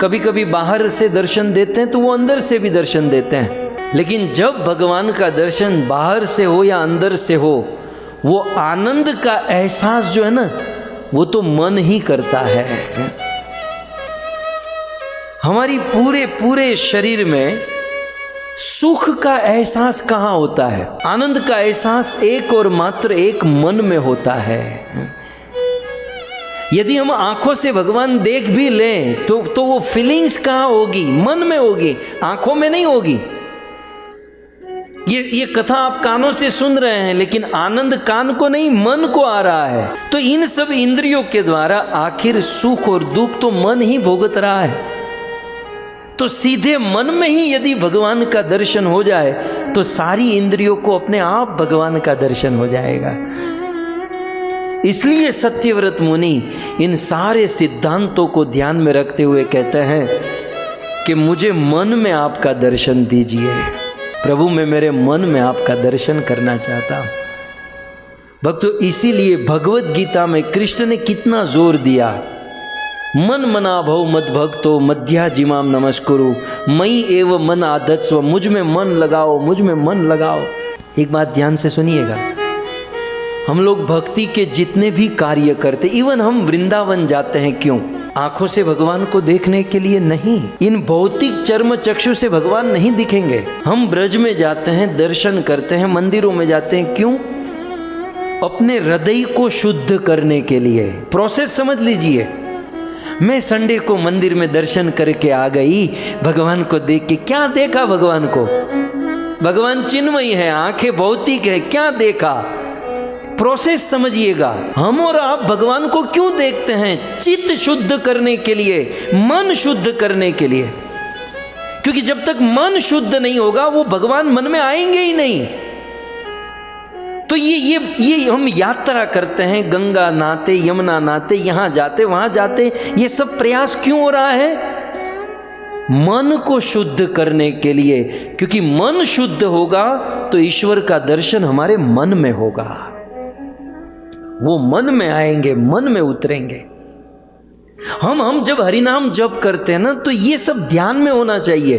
कभी कभी बाहर से दर्शन देते हैं तो वो अंदर से भी दर्शन देते हैं। लेकिन जब भगवान का दर्शन बाहर से हो या अंदर से हो, वो आनंद का एहसास जो है ना, वो तो मन ही करता है। हमारी पूरे पूरे शरीर में सुख का एहसास कहाँ होता है? आनंद का एहसास एक और मात्र एक मन में होता है। यदि हम आंखों से भगवान देख भी लें तो वो फीलिंग्स कहाँ होगी? मन में होगी, आंखों में नहीं होगी। ये कथा आप कानों से सुन रहे हैं, लेकिन आनंद कान को नहीं, मन को आ रहा है। तो इन सब इंद्रियों के द्वारा आखिर सुख और दुख तो मन ही भोगत रहा है। तो सीधे मन में ही यदि भगवान का दर्शन हो जाए तो सारी इंद्रियों को अपने आप भगवान का दर्शन हो जाएगा। इसलिए सत्यव्रत मुनि इन सारे सिद्धांतों को ध्यान में रखते हुए कहते हैं कि मुझे मन में आपका दर्शन दीजिए प्रभु, मैं मेरे मन में आपका दर्शन करना चाहता हूँ। भक्तों, इसीलिए भगवत गीता में कृष्ण ने कितना जोर दिया, मन मना भव मद भक्तो मध्या जिमाम नमस्कुरु मई एव मन आदत्स्व, मुझ में मन लगाओ, मुझ में मन लगाओ। एक बात ध्यान से सुनिएगा, हम लोग भक्ति के जितने भी कार्य करते, इवन हम वृंदावन जाते हैं, क्यों? आंखों से भगवान को देखने के लिए नहीं। इन भौतिक चर्म चक्षु से भगवान नहीं दिखेंगे। हम ब्रज में जाते हैं, दर्शन करते हैं, मंदिरों में जाते हैं, क्यों? अपने हृदय को शुद्ध करने के लिए। प्रोसेस समझ लीजिए। मैं संडे को मंदिर में दर्शन करके आ गई, भगवान को देख के क्या देखा? भगवान को, भगवान चिन्मयी है, आंखें भौतिक है, क्या देखा? प्रोसेस समझिएगा। हम और आप भगवान को क्यों देखते हैं? चित्त शुद्ध करने के लिए, मन शुद्ध करने के लिए। क्योंकि जब तक मन शुद्ध नहीं होगा वो भगवान मन में आएंगे ही नहीं। तो ये हम यात्रा करते हैं, गंगा नहाते, यमुना नहाते, यहाँ जाते वहां जाते, ये सब प्रयास क्यों हो रहा है? मन को शुद्ध करने के लिए। क्योंकि मन शुद्ध होगा तो ईश्वर का दर्शन हमारे मन में होगा, वो मन में आएंगे, मन में उतरेंगे। हम जब हरिनाम जप करते हैं ना, तो ये सब ध्यान में होना चाहिए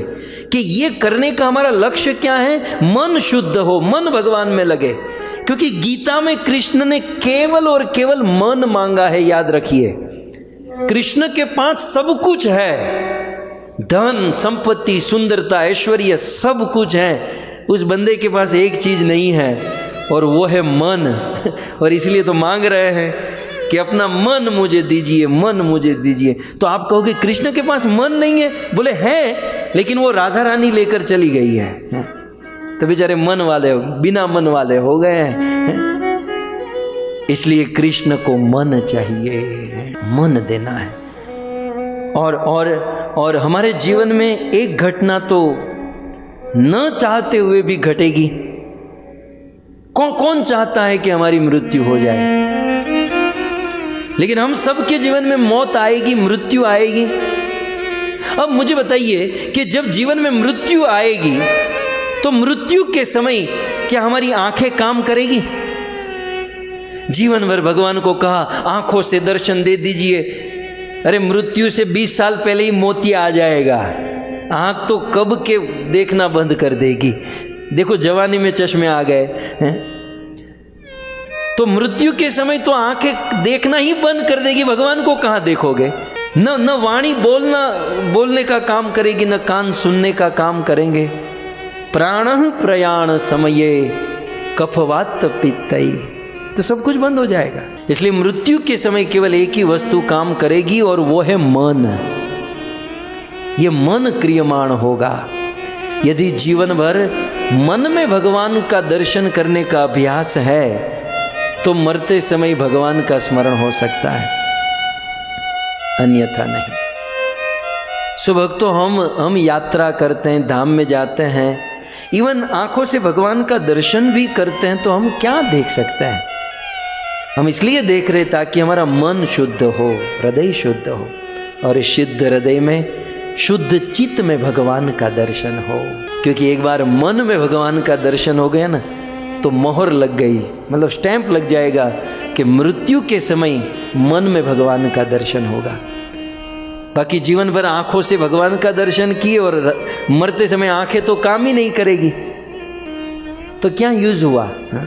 कि ये करने का हमारा लक्ष्य क्या है, मन शुद्ध हो, मन भगवान में लगे। क्योंकि गीता में कृष्ण ने केवल और केवल मन मांगा है, याद रखिए। कृष्ण के पास सब कुछ है, धन संपत्ति सुंदरता ऐश्वर्य सब कुछ है, उस बंदे के पास एक चीज नहीं है और वो है मन। और इसलिए तो मांग रहे हैं कि अपना मन मुझे दीजिए, मन मुझे दीजिए। तो आप कहोगे कृष्ण के पास मन नहीं है, बोले है, लेकिन वो राधा रानी लेकर चली गई है, तो बेचारे मन वाले बिना मन वाले हो गए हैं। इसलिए कृष्ण को मन चाहिए, मन देना है। और हमारे जीवन में एक घटना तो न चाहते हुए भी घटेगी। कौन चाहता है कि हमारी मृत्यु हो जाए? लेकिन हम सबके जीवन में मौत आएगी, मृत्यु आएगी। अब मुझे बताइए कि जब जीवन में मृत्यु आएगी तो मृत्यु के समय क्या हमारी आंखें काम करेगी? जीवन भर भगवान को कहा आंखों से दर्शन दे दीजिए, अरे मृत्यु से 20 साल पहले ही मोती आ जाएगा, आंख तो कब के देखना बंद कर देगी। देखो जवानी में चश्मे आ गए हैं, तो मृत्यु के समय तो आंखें देखना ही बंद कर देगी, भगवान को कहाँ देखोगे? न वाणी बोलने का काम करेगी, न कान सुनने का काम करेंगे। प्राणः प्रयाण समये कफवात पित्तई, तो सब कुछ बंद हो जाएगा। इसलिए मृत्यु के समय केवल एक ही वस्तु काम करेगी और वो है मन। ये मन क्रियमाण होगा। यदि जीवन भर मन में भगवान का दर्शन करने का अभ्यास है तो मरते समय भगवान का स्मरण हो सकता है, अन्यथा नहीं। सो भक्तों, हम यात्रा करते हैं, धाम में जाते हैं, इवन आंखों से भगवान का दर्शन भी करते हैं, तो हम क्या देख सकते हैं? हम इसलिए देख रहे ताकि हमारा मन शुद्ध हो, हृदय शुद्ध हो, और इस शुद्ध हृदय में शुद्ध चित्त में भगवान का दर्शन हो। क्योंकि एक बार मन में भगवान का दर्शन हो गया ना, तो मोहर लग गई, मतलब स्टैंप लग जाएगा कि मृत्यु के समय मन में भगवान का दर्शन होगा। बाकी जीवन भर आंखों से भगवान का दर्शन किए और मरते समय आंखें तो काम ही नहीं करेगी, तो क्या यूज हुआ? हा?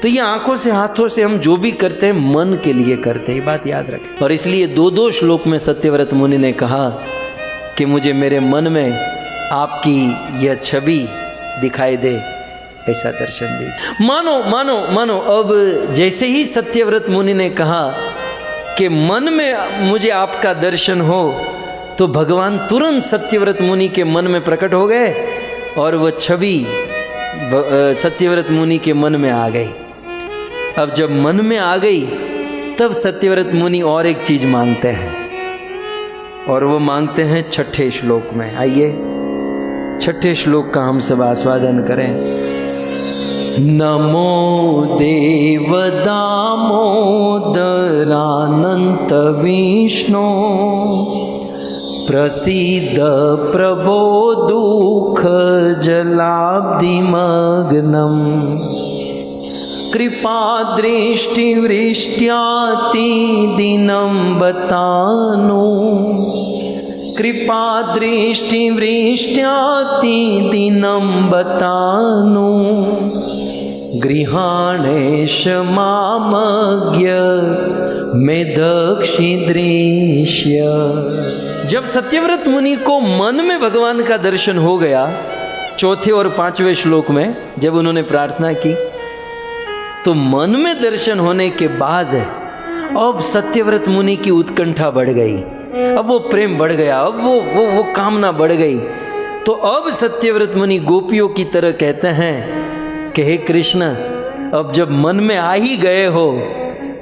तो ये आंखों से हाथों से हम जो भी करते हैं मन के लिए करते हैं, ये बात याद रखें। और इसलिए 2 श्लोक में सत्यव्रत मुनि ने कहा कि मुझे मेरे मन में आपकी यह छवि दिखाई दे, ऐसा दर्शन दीजिए। मानो अब जैसे ही सत्यव्रत मुनि ने कहा कि मन में मुझे आपका दर्शन हो, तो भगवान तुरंत सत्यव्रत मुनि के मन में प्रकट हो गए और वह छवि सत्यव्रत मुनि के मन में आ गई। अब जब मन में आ गई तब सत्यव्रत मुनि और एक चीज मांगते हैं, और वो मांगते हैं 6ठे श्लोक में। आइए 6ठे श्लोक का हम सब आस्वादन करें। नमो देव दामोदरानंत विष्णु, प्रसीद प्रभो दुख जलाब्धि मग्नम, कृपा दृष्टि वृष्ट्याति दिनं बतानु, कृपा दृष्टि वृष्ट्याति दिनं बतानु, गृहाणेश मामज्ञ में दक्षिदृश्य। जब सत्यव्रत मुनि को मन में भगवान का दर्शन हो गया, 4थे और 5वें श्लोक में जब उन्होंने प्रार्थना की, तो मन में दर्शन होने के बाद अब सत्यव्रत मुनि की उत्कंठा बढ़ गई, अब वो प्रेम बढ़ गया, अब वो कामना बढ़ गई। तो अब सत्यव्रत मुनि गोपियों की तरह कहते हैं कि हे कृष्ण, अब जब मन में आ ही गए हो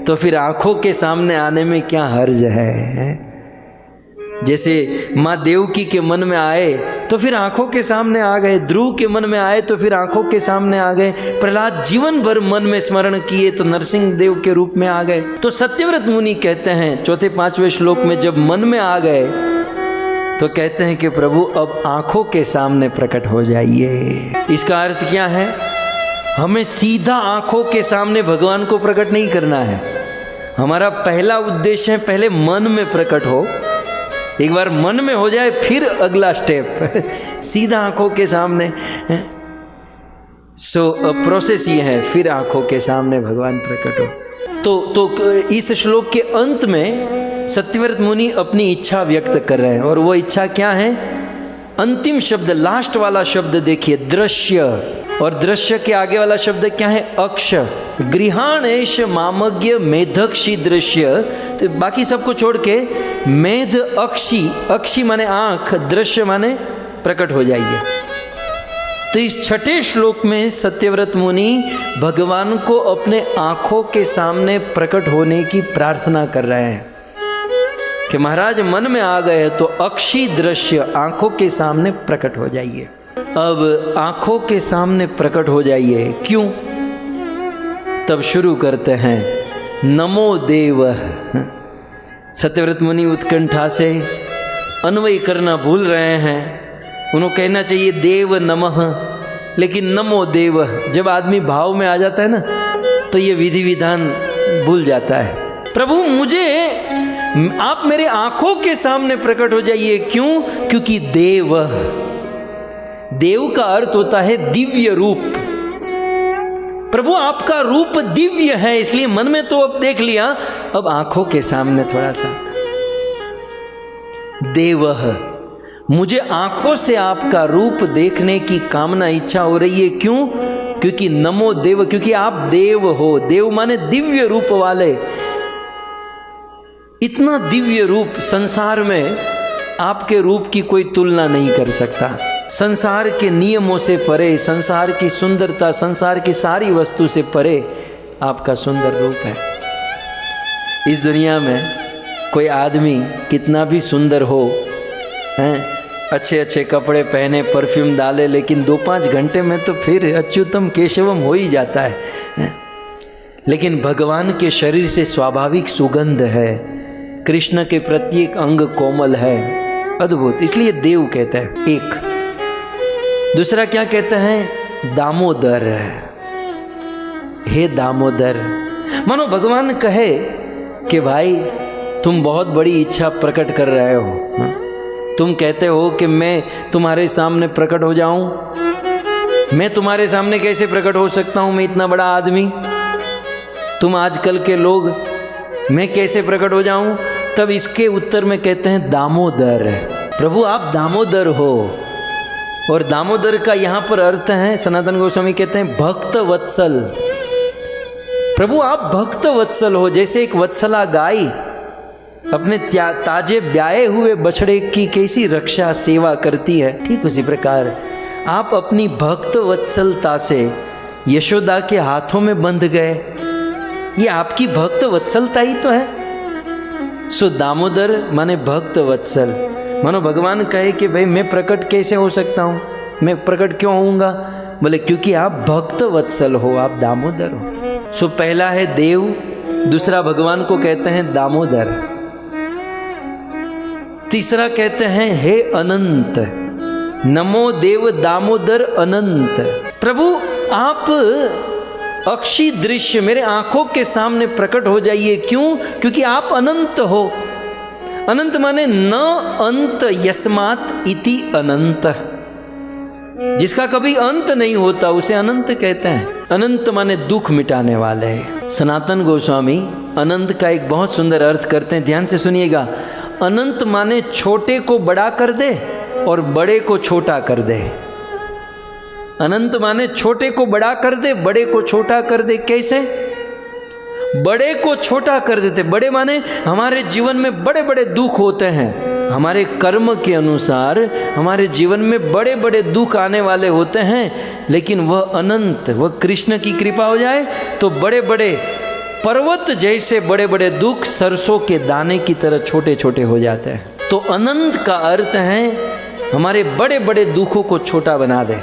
तो फिर आंखों के सामने आने में क्या हर्ज है? जैसे माँ देवकी के मन में आए तो फिर आंखों के सामने आ गए, ध्रुव के मन में आए तो फिर आंखों के सामने आ गए, प्रहलाद जीवन भर मन में स्मरण किए तो नरसिंह देव के रूप में आ गए। तो सत्यव्रत मुनि कहते हैं 4-5वें श्लोक में जब मन में आ गए तो कहते हैं कि प्रभु अब आंखों के सामने प्रकट हो जाइए। इसका अर्थ क्या है? हमें सीधा आंखों के सामने भगवान को प्रकट नहीं करना है। हमारा पहला उद्देश्य है पहले मन में प्रकट हो, एक बार मन में हो जाए फिर अगला स्टेप सीधा आंखों के सामने। सो प्रोसेस ये है, फिर आंखों के सामने भगवान प्रकट हो। तो इस श्लोक के अंत में सत्यव्रत मुनि अपनी इच्छा व्यक्त कर रहे हैं, और वो इच्छा क्या है? अंतिम शब्द, लास्ट वाला शब्द देखिए, दृश्य, और दृश्य के आगे वाला शब्द क्या है? अक्ष। गृहाणेश मामज्ञ मेधक्षी दृश्य, तो बाकी सबको छोड़ के मेध अक्षी, अक्षी माने आंख, दृश्य माने प्रकट हो जाइए। तो इस छठे श्लोक में सत्यव्रत मुनि भगवान को अपने आंखों के सामने प्रकट होने की प्रार्थना कर रहे हैं कि महाराज मन में आ गए तो अक्षी दृश्य आंखों के सामने प्रकट हो जाइए। अब आंखों के सामने प्रकट हो जाइए, क्यों? तब शुरू करते हैं नमो देव। सत्यव्रत मुनि उत्कंठा से अन्वय करना भूल रहे हैं। उन्होंने कहना चाहिए देव नमः, लेकिन नमो देव जब आदमी भाव में आ जाता है ना, तो ये विधि विधान भूल जाता है। प्रभु मुझे आप मेरे आंखों के सामने प्रकट हो जाइए, क्यों? क्योंकि देव, देव का अर्थ होता है दिव्य रूप। प्रभु आपका रूप दिव्य है, इसलिए मन में तो अब देख लिया, अब आंखों के सामने थोड़ा सा। देव, मुझे आंखों से आपका रूप देखने की कामना, इच्छा हो रही है, क्यों? क्योंकि नमो देव, क्योंकि आप देव हो। देव माने दिव्य रूप वाले। इतना दिव्य रूप संसार में आपके रूप की कोई तुलना नहीं कर सकता। संसार के नियमों से परे, संसार की सुंदरता, संसार की सारी वस्तु से परे आपका सुंदर रूप है। इस दुनिया में कोई आदमी कितना भी सुंदर हो, हैं, अच्छे अच्छे कपड़े पहने, परफ्यूम डाले, लेकिन 2-5 घंटे में तो फिर अच्युतम केशवम हो ही जाता है। लेकिन भगवान के शरीर से स्वाभाविक सुगंध है, कृष्ण के प्रत्येक अंग कोमल है, अद्भुत, इसलिए देव कहते हैं। एक दूसरा क्या कहते हैं? दामोदर। हे दामोदर, मानो भगवान कहे कि भाई तुम बहुत बड़ी इच्छा प्रकट कर रहे हो। तुम कहते हो कि मैं तुम्हारे सामने प्रकट हो जाऊं। मैं तुम्हारे सामने कैसे प्रकट हो सकता हूं? मैं इतना बड़ा आदमी, तुम आजकल के लोग, मैं कैसे प्रकट हो जाऊं? तब इसके उत्तर में कहते हैं दामोदर। प्रभु आप दामोदर हो। और दामोदर का यहाँ पर अर्थ है, सनातन गोस्वामी कहते हैं भक्त वत्सल। प्रभु आप भक्त वत्सल हो। जैसे एक वत्सला गाय अपने ताजे ब्याए हुए बछड़े की कैसी रक्षा सेवा करती है, ठीक उसी प्रकार आप अपनी भक्त वत्सलता से यशोदा के हाथों में बंध गए। ये आपकी भक्त वत्सलता ही तो है। सो दामोदर माने भक्त वत्सल। मानो भगवान कहे कि भाई मैं प्रकट कैसे हो सकता हूँ, मैं प्रकट क्यों होऊंगा? बोले क्योंकि आप भक्त वत्सल हो, आप दामोदर हो। सो पहला है देव, दूसरा भगवान को कहते हैं दामोदर, तीसरा कहते हैं हे अनंत। नमो देव दामोदर अनंत। प्रभु आप अक्षी दृश्य मेरे आंखों के सामने प्रकट हो जाइए, क्यों? क्योंकि आप अनंत हो। अनंत माने न अंत यस्मात् इति अनंत, जिसका कभी अंत नहीं होता उसे अनंत कहते हैं। अनंत माने दुख मिटाने वाले। सनातन गोस्वामी अनंत का एक बहुत सुंदर अर्थ करते हैं, ध्यान से सुनिएगा। अनंत माने छोटे को बड़ा कर दे और बड़े को छोटा कर दे। अनंत माने छोटे को बड़ा कर दे, बड़े को छोटा कर दे। कैसे? बड़े को छोटा कर देते। बड़े माने हमारे जीवन में बड़े बड़े दुख होते हैं, हमारे कर्म के अनुसार हमारे जीवन में बड़े बड़े दुख आने वाले होते हैं, लेकिन वह अनंत, वह कृष्ण की कृपा हो जाए तो बड़े बड़े पर्वत जैसे बड़े बड़े दुख सरसों के दाने की तरह छोटे छोटे हो जाते हैं। तो अनंत का अर्थ है हमारे बड़े बड़े दुखों को छोटा बना दे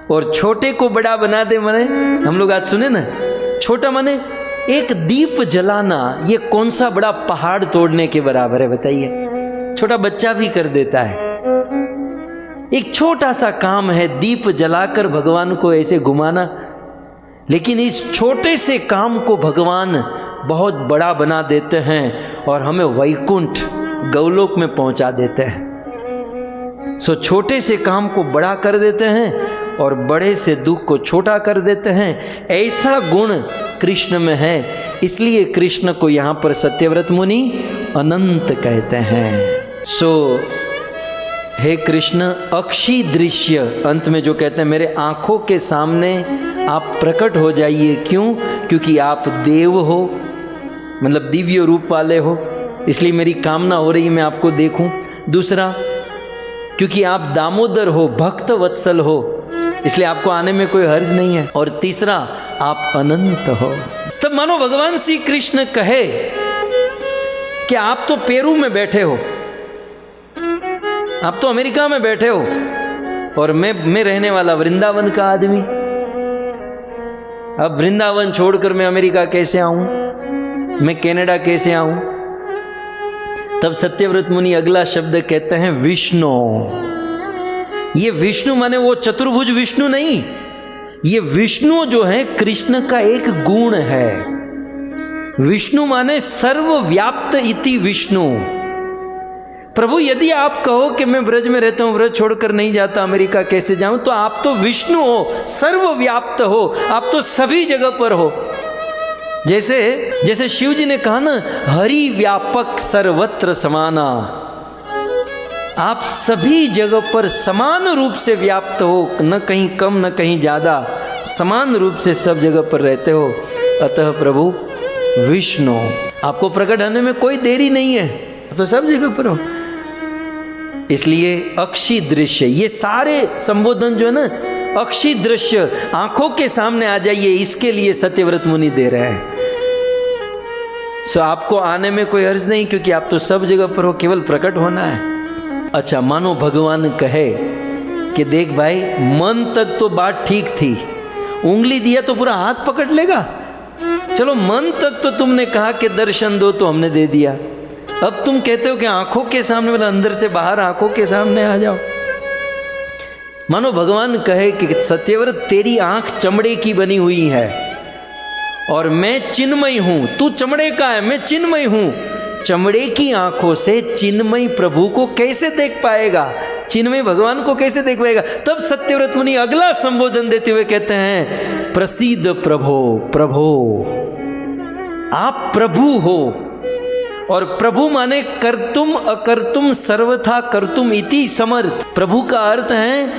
और छोटे को बड़ा बना दे। माने हम लोग आज सुने ना, छोटा माने एक दीप जलाना, ये कौन सा बड़ा पहाड़ तोड़ने के बराबर है बताइए? छोटा बच्चा भी कर देता है। एक छोटा सा काम है दीप जलाकर भगवान को ऐसे घुमाना, लेकिन इस छोटे से काम को भगवान बहुत बड़ा बना देते हैं और हमें वैकुंठ गौलोक में पहुंचा देते हैं। सो छोटे से काम को बड़ा कर देते हैं और बड़े से दुख को छोटा कर देते हैं। ऐसा गुण कृष्ण में है, इसलिए कृष्ण को यहाँ पर सत्यव्रत मुनि अनंत कहते हैं। सो हे कृष्ण, अक्षी दृश्य, अंत में जो कहते हैं मेरे आंखों के सामने आप प्रकट हो जाइए। क्यों? क्योंकि आप देव हो, मतलब दिव्य रूप वाले हो, इसलिए मेरी कामना हो रही मैं आपको देखूं। दूसरा, क्योंकि आप दामोदर हो, भक्त वत्सल हो, इसलिए आपको आने में कोई हर्ज नहीं है। और तीसरा, आप अनंत हो। तब मानो भगवान श्री कृष्ण कहे कि आप तो पेरू में बैठे हो, आप तो अमेरिका में बैठे हो, और मैं रहने वाला वृंदावन का आदमी। अब वृंदावन छोड़कर मैं अमेरिका कैसे आऊं, मैं कनाडा कैसे आऊं? तब सत्यव्रत मुनि अगला शब्द कहते हैं विष्णु। ये विष्णु माने वो चतुर्भुज विष्णु नहीं, ये विष्णु जो है कृष्ण का एक गुण है। विष्णु माने सर्वव्याप्त इति विष्णु। प्रभु, यदि आप कहो कि मैं ब्रज में रहता हूं, ब्रज छोड़कर नहीं जाता, अमेरिका कैसे जाऊं, तो आप तो विष्णु हो, सर्वव्याप्त हो, आप तो सभी जगह पर हो। जैसे शिव जी ने कहा ना, हरि व्यापक सर्वत्र समाना, आप सभी जगह पर समान रूप से व्याप्त हो, न कहीं कम न कहीं ज्यादा, समान रूप से सब जगह पर रहते हो। अतः प्रभु विष्णु, आपको प्रकट होने में कोई देरी नहीं है, तो सब जगह पर हो। इसलिए अक्षी दृश्य, ये सारे संबोधन जो है ना, अक्षी दृश्य, आंखों के सामने आ जाइए, इसके लिए सत्यव्रत मुनि दे रहे हैं। सो आपको आने में कोई अर्ज नहीं, क्योंकि आप तो सब जगह पर हो, केवल प्रकट होना है। अच्छा, मानो भगवान कहे कि देख भाई, मन तक तो बात ठीक थी, उंगली दिया तो पूरा हाथ पकड़ लेगा। चलो, मन तक तो तुमने कहा कि दर्शन दो, तो हमने दे दिया। अब तुम कहते हो कि आंखों के सामने, मतलब अंदर से बाहर आंखों के सामने आ जाओ। मानो भगवान कहे कि सत्यव्रत, तेरी आंख चमड़े की बनी हुई है और मैं चिन्मय हूं, तू चमड़े का है, मैं चिन्मय हूं। चमड़े की आंखों से चिन्मय प्रभु को कैसे देख पाएगा, चिन्मय भगवान को कैसे देख पाएगा? तब सत्यव्रत मुनि अगला संबोधन देते हुए कहते हैं, प्रसीद प्रभो, प्रभो, आप प्रभु हो। और प्रभु माने कर्तुम अकर्तुम सर्वथा कर्तुम इति समर्थ। प्रभु का अर्थ है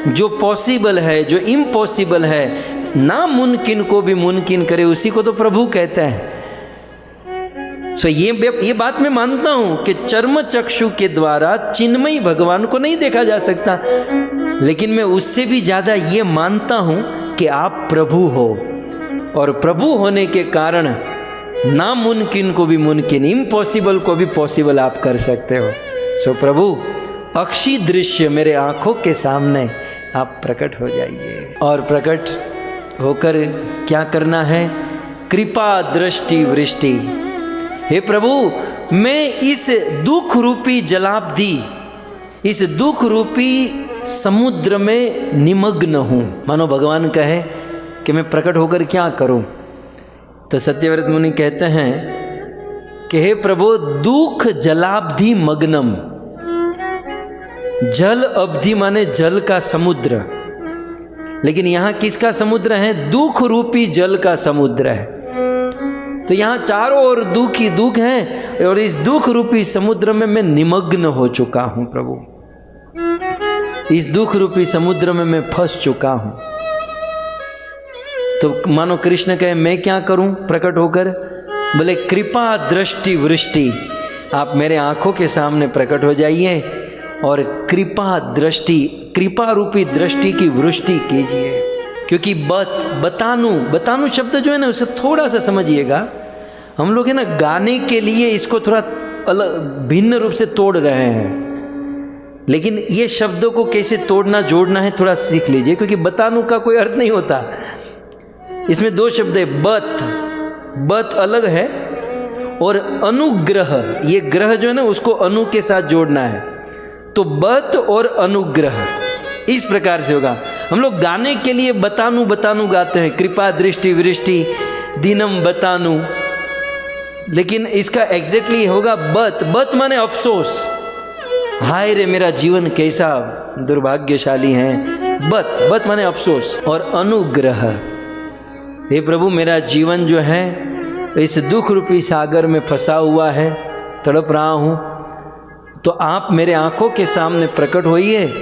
जो पॉसिबल है, जो इम्पॉसिबल है, ना मुमकिन को भी मुमकिन करे, उसी को तो प्रभु कहते हैं। सो ये बात मैं मानता हूं कि चर्म चक्षु के द्वारा चिन्मयी भगवान को नहीं देखा जा सकता, लेकिन मैं उससे भी ज्यादा ये मानता हूं कि आप प्रभु हो, और प्रभु होने के कारण नामुमकिन को भी मुमकिन, इम्पॉसिबल को भी पॉसिबल आप कर सकते हो। सो प्रभु, अक्षी दृश्य मेरे आंखों के सामने आप प्रकट हो जाइए। और प्रकट होकर क्या करना है? कृपा दृष्टि वृष्टि। हे प्रभु, मैं इस दुख रूपी जलाब्धि, इस दुख रूपी समुद्र में निमग्न हूं। मानो भगवान कहे कि मैं प्रकट होकर क्या करूं? तो सत्यव्रत मुनि कहते हैं कि हे प्रभु, दुख जलाब्धि मग्नम। जल अवधि माने जल का समुद्र, लेकिन यहां किसका समुद्र है? दुख रूपी जल का समुद्र है। तो यहां चारों ओर दुख ही दुख है, और इस दुख रूपी समुद्र में मैं निमग्न हो चुका हूं प्रभु। इस दुख रूपी समुद्र में मैं फंस चुका हूं। तो मानो कृष्ण कहे मैं क्या करूं प्रकट होकर? बोले कृपा दृष्टि वृष्टि, आप मेरे आंखों के सामने प्रकट हो जाइए और कृपा दृष्टि, कृपा रूपी दृष्टि की वृष्टि कीजिए। क्योंकि बतानु शब्द जो है ना, उसे थोड़ा सा समझिएगा। हम लोग है ना गाने के लिए इसको थोड़ा अलग भिन्न रूप से तोड़ रहे हैं, लेकिन ये शब्दों को कैसे तोड़ना जोड़ना है थोड़ा सीख लीजिए। क्योंकि बतानु का कोई अर्थ नहीं होता, इसमें दो शब्द है, बत अलग है, और अनुग्रह, ये ग्रह जो है ना उसको अनु के साथ जोड़ना है। तो बत और अनुग्रह इस प्रकार से होगा। हम लोग गाने के लिए बतानु गाते हैं, कृपा दृष्टि वृष्टि दीनम बतानु, लेकिन इसका एग्जैक्टली होगा बत माने अफसोस। हाय रे मेरा जीवन कैसा दुर्भाग्यशाली है। बत माने अफसोस। और अनुग्रह, हे प्रभु मेरा जीवन जो है इस दुख रूपी सागर में फंसा हुआ है, तड़प रहा हूँ, तो आप मेरे आंखों के सामने प्रकट होइए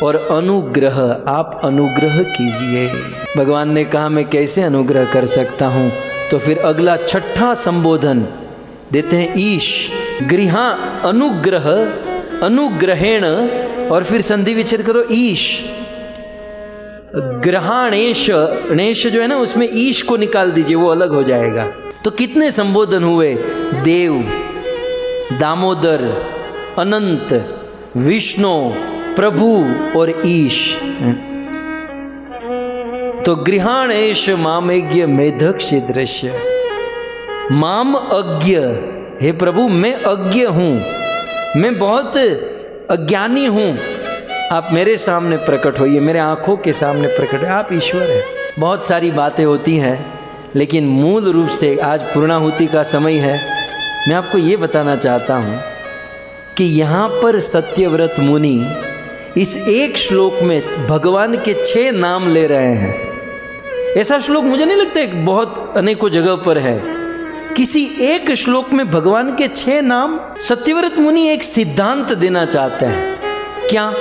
और अनुग्रह, आप अनुग्रह कीजिए। भगवान ने कहा मैं कैसे अनुग्रह कर सकता हूँ, तो फिर अगला छठा संबोधन देते हैं ईश। गृहा अनुग्रह, अनुग्रहेण, और फिर संधि विच्छेद करो ईश। ग्रहाणेश, नेश जो है ना उसमें ईश को निकाल दीजिए, वो अलग हो जाएगा। तो कितने संबोधन हुए? देव, दामोदर, अनंत, विष्णु, प्रभु और ईश। तो गृहाणेश मामेज्ञ मेधक्ष दृश्य। माम अज्ञ, हे प्रभु मैं अज्ञ हूं, मैं बहुत अज्ञानी हूं, आप मेरे सामने प्रकट होइए, मेरे आंखों के सामने प्रकट है, आप ईश्वर हैं। बहुत सारी बातें होती हैं, लेकिन मूल रूप से आज पूर्णाहुति का समय है। मैं आपको ये बताना चाहता हूँ कि यहाँ पर सत्यव्रत मुनि इस एक श्लोक में भगवान के 6 नाम ले रहे हैं। ऐसा श्लोक मुझे नहीं लगता एक बहुत अनेकों जगह पर है। किसी एक श्लोक में भगवान के 6 नाम। सत्यव्रत मुनि एक सिद्धांत देना चाहते हैं। क्या?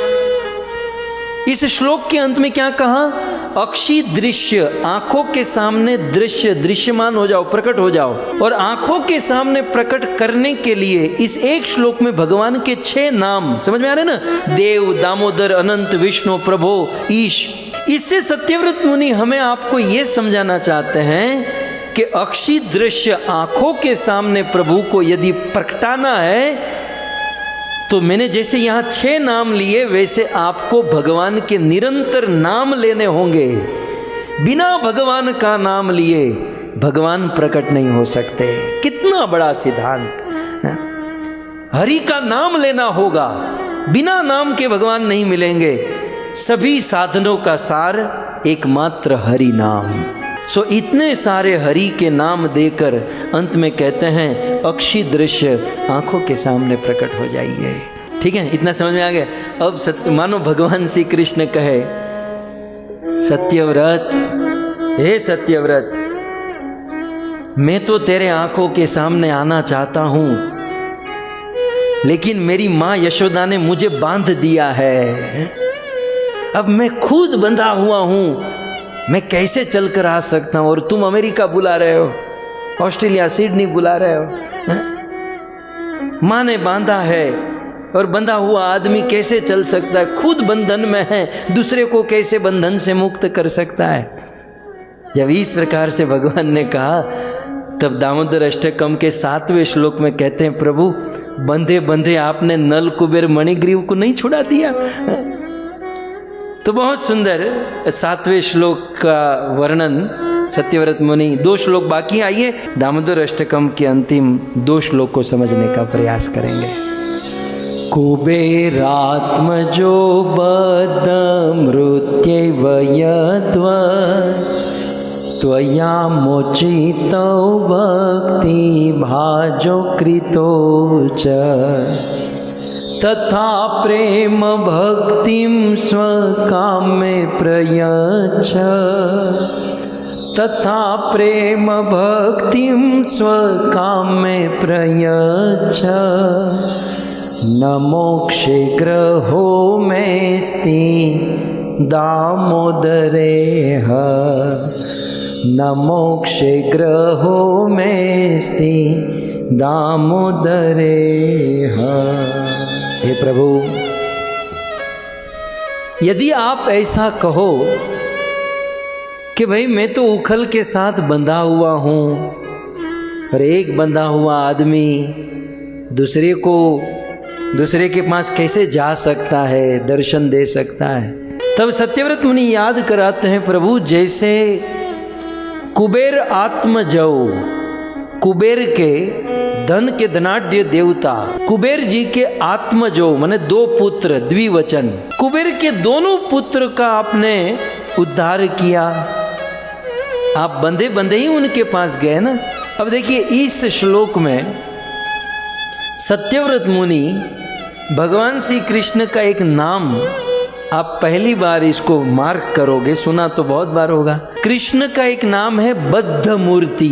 इस श्लोक के अंत में क्या कहा? अक्षी दृश्य, आंखों के सामने दृश्य, दृश्यमान हो जाओ, प्रकट हो जाओ। और आंखों के सामने प्रकट करने के लिए इस एक श्लोक में भगवान के 6 नाम, समझ में आ रहे ना? देव, दामोदर, अनंत, विष्णु, प्रभु, ईश। इससे सत्यव्रत मुनि हमें आपको ये समझाना चाहते हैं कि अक्षी दृश्य, आंखों के सामने प्रभु को यदि प्रकटाना है, तो मैंने जैसे यहाँ 6 नाम लिए, वैसे आपको भगवान के निरंतर नाम लेने होंगे। बिना भगवान का नाम लिए भगवान प्रकट नहीं हो सकते। कितना बड़ा सिद्धांत है। हरि का नाम लेना होगा, बिना नाम के भगवान नहीं मिलेंगे। सभी साधनों का सार एकमात्र हरि नाम। सो इतने सारे हरि के नाम देकर अंत में कहते हैं अक्षी दृश्य, आंखों के सामने प्रकट हो जाइए। ठीक है, इतना समझ में आ गया। अब मानो भगवान श्री कृष्ण कहे, सत्यव्रत, हे सत्यव्रत, मैं तो तेरे आंखों के सामने आना चाहता हूं, लेकिन मेरी मां यशोदा ने मुझे बांध दिया है। अब मैं खुद बंधा हुआ हूं, मैं कैसे चलकर आ सकता हूं? और तुम अमेरिका बुला रहे हो, ऑस्ट्रेलिया, सिडनी बुला रहे हो। माँ ने बांधा है, और बंधा हुआ आदमी कैसे चल सकता है? खुद बंधन में है, दूसरे को कैसे बंधन से मुक्त कर सकता है? जब इस प्रकार से भगवान ने कहा, तब दामोदर अष्टकम के 7वें श्लोक में कहते हैं, प्रभु बंधे बंधे आपने नल कुबेर मणिग्रीव को नहीं छुड़ा दिया। तो बहुत सुंदर 7वें श्लोक का वर्णन सत्यव्रत मुनि। 2 श्लोक बाकी, आइए दामोदर अष्टकम के अंतिम 2 श्लोक को समझने का प्रयास करेंगे। कुबेरात्मजो बद्ध मृत्यैव यद्व त्वया मोचितो भक्ति भाजो कृतो च तथा प्रेम भक्तिं स्वकामे प्रयच्छ तथा प्रेम भक्तिं स्वकामे प्रयच्छ न मोक्षे ग्रहो मेस्ति दामोदरेह न मोक्षे ग्रहो मेस्ति दामोदरेह। हे प्रभु, यदि आप ऐसा कहो कि भाई मैं तो उखल के साथ बंधा हुआ हूँ, और एक बंधा हुआ आदमी दूसरे के पास कैसे जा सकता है, दर्शन दे सकता है? तब सत्यव्रत मुनि याद कराते हैं, प्रभु जैसे कुबेर आत्मजौ, कुबेर के धन के धनाढ्य देवता कुबेर जी के आत्मजो माने 2 पुत्र, द्विवचन, कुबेर के दोनों पुत्र का आपने उद्धार किया। आप बंधे बंधे ही उनके पास गए ना, अब देखिए इस श्लोक में सत्यव्रत मुनि भगवान श्री कृष्ण का एक नाम, आप पहली बार इसको मार्क करोगे, सुना तो बहुत बार होगा। कृष्ण का एक नाम है बद्ध मूर्ति।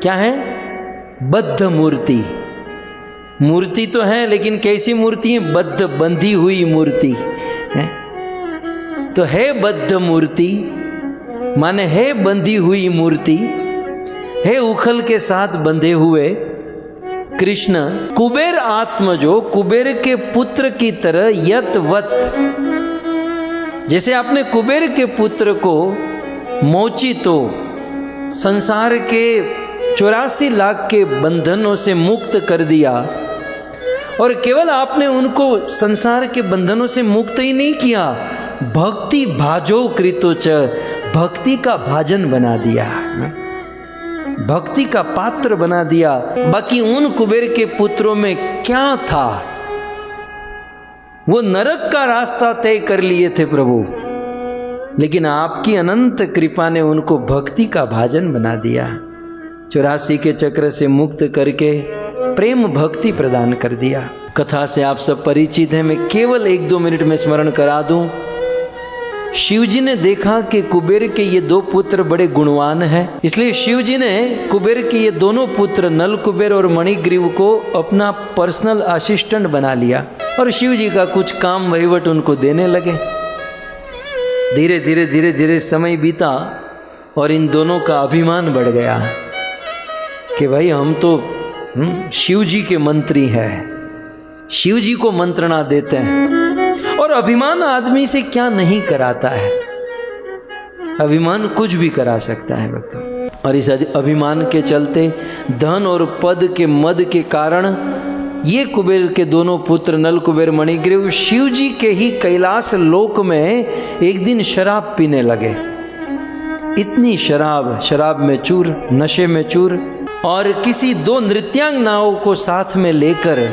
क्या है? बद्ध मूर्ति। मूर्ति तो है लेकिन कैसी मूर्ति है? बद्ध, बंधी हुई मूर्ति है। तो है बद्ध मूर्ति माने है बंधी हुई मूर्ति, है उखल के साथ बंधे हुए कृष्ण। कुबेर आत्मजो, कुबेर के पुत्र की तरह यत वत, जैसे आपने कुबेर के पुत्र को मोचितो संसार के 84 लाख के बंधनों से मुक्त कर दिया, और केवल आपने उनको संसार के बंधनों से मुक्त ही नहीं किया, भक्ति भाजो कृतो च, भक्ति का भाजन बना दिया, भक्ति का पात्र बना दिया। बाकी उन कुबेर के पुत्रों में क्या था? वो नरक का रास्ता तय कर लिए थे प्रभु, लेकिन आपकी अनंत कृपा ने उनको भक्ति का भाजन बना दिया। 84 के चक्र से मुक्त करके प्रेम भक्ति प्रदान कर दिया। कथा से आप सब परिचित हैं, मैं केवल 1-2 मिनट में स्मरण करा दूं। शिव जी ने देखा कि कुबेर के ये 2 पुत्र बड़े गुणवान हैं, इसलिए शिव जी ने कुबेर के ये दोनों पुत्र नल कुबेर और मणिग्रीव को अपना पर्सनल असिस्टेंट बना लिया, और शिव जी का कुछ काम वहीवट उनको देने लगे। धीरे धीरे धीरे धीरे समय बीता और इन दोनों का अभिमान बढ़ गया कि भाई हम तो शिव जी के मंत्री हैं, शिव जी को मंत्रणा देते हैं। और अभिमान आदमी से क्या नहीं कराता है, अभिमान कुछ भी करा सकता है भक्तों। और इस अभिमान के चलते धन और पद के मद के कारण ये कुबेर के दोनों पुत्र नल कुबेर मणिग्रीव शिव जी के ही कैलाश लोक में एक दिन शराब पीने लगे। इतनी शराब, शराब में चूर, नशे में चूर, और किसी 2 नृत्यांगनाओं को साथ में लेकर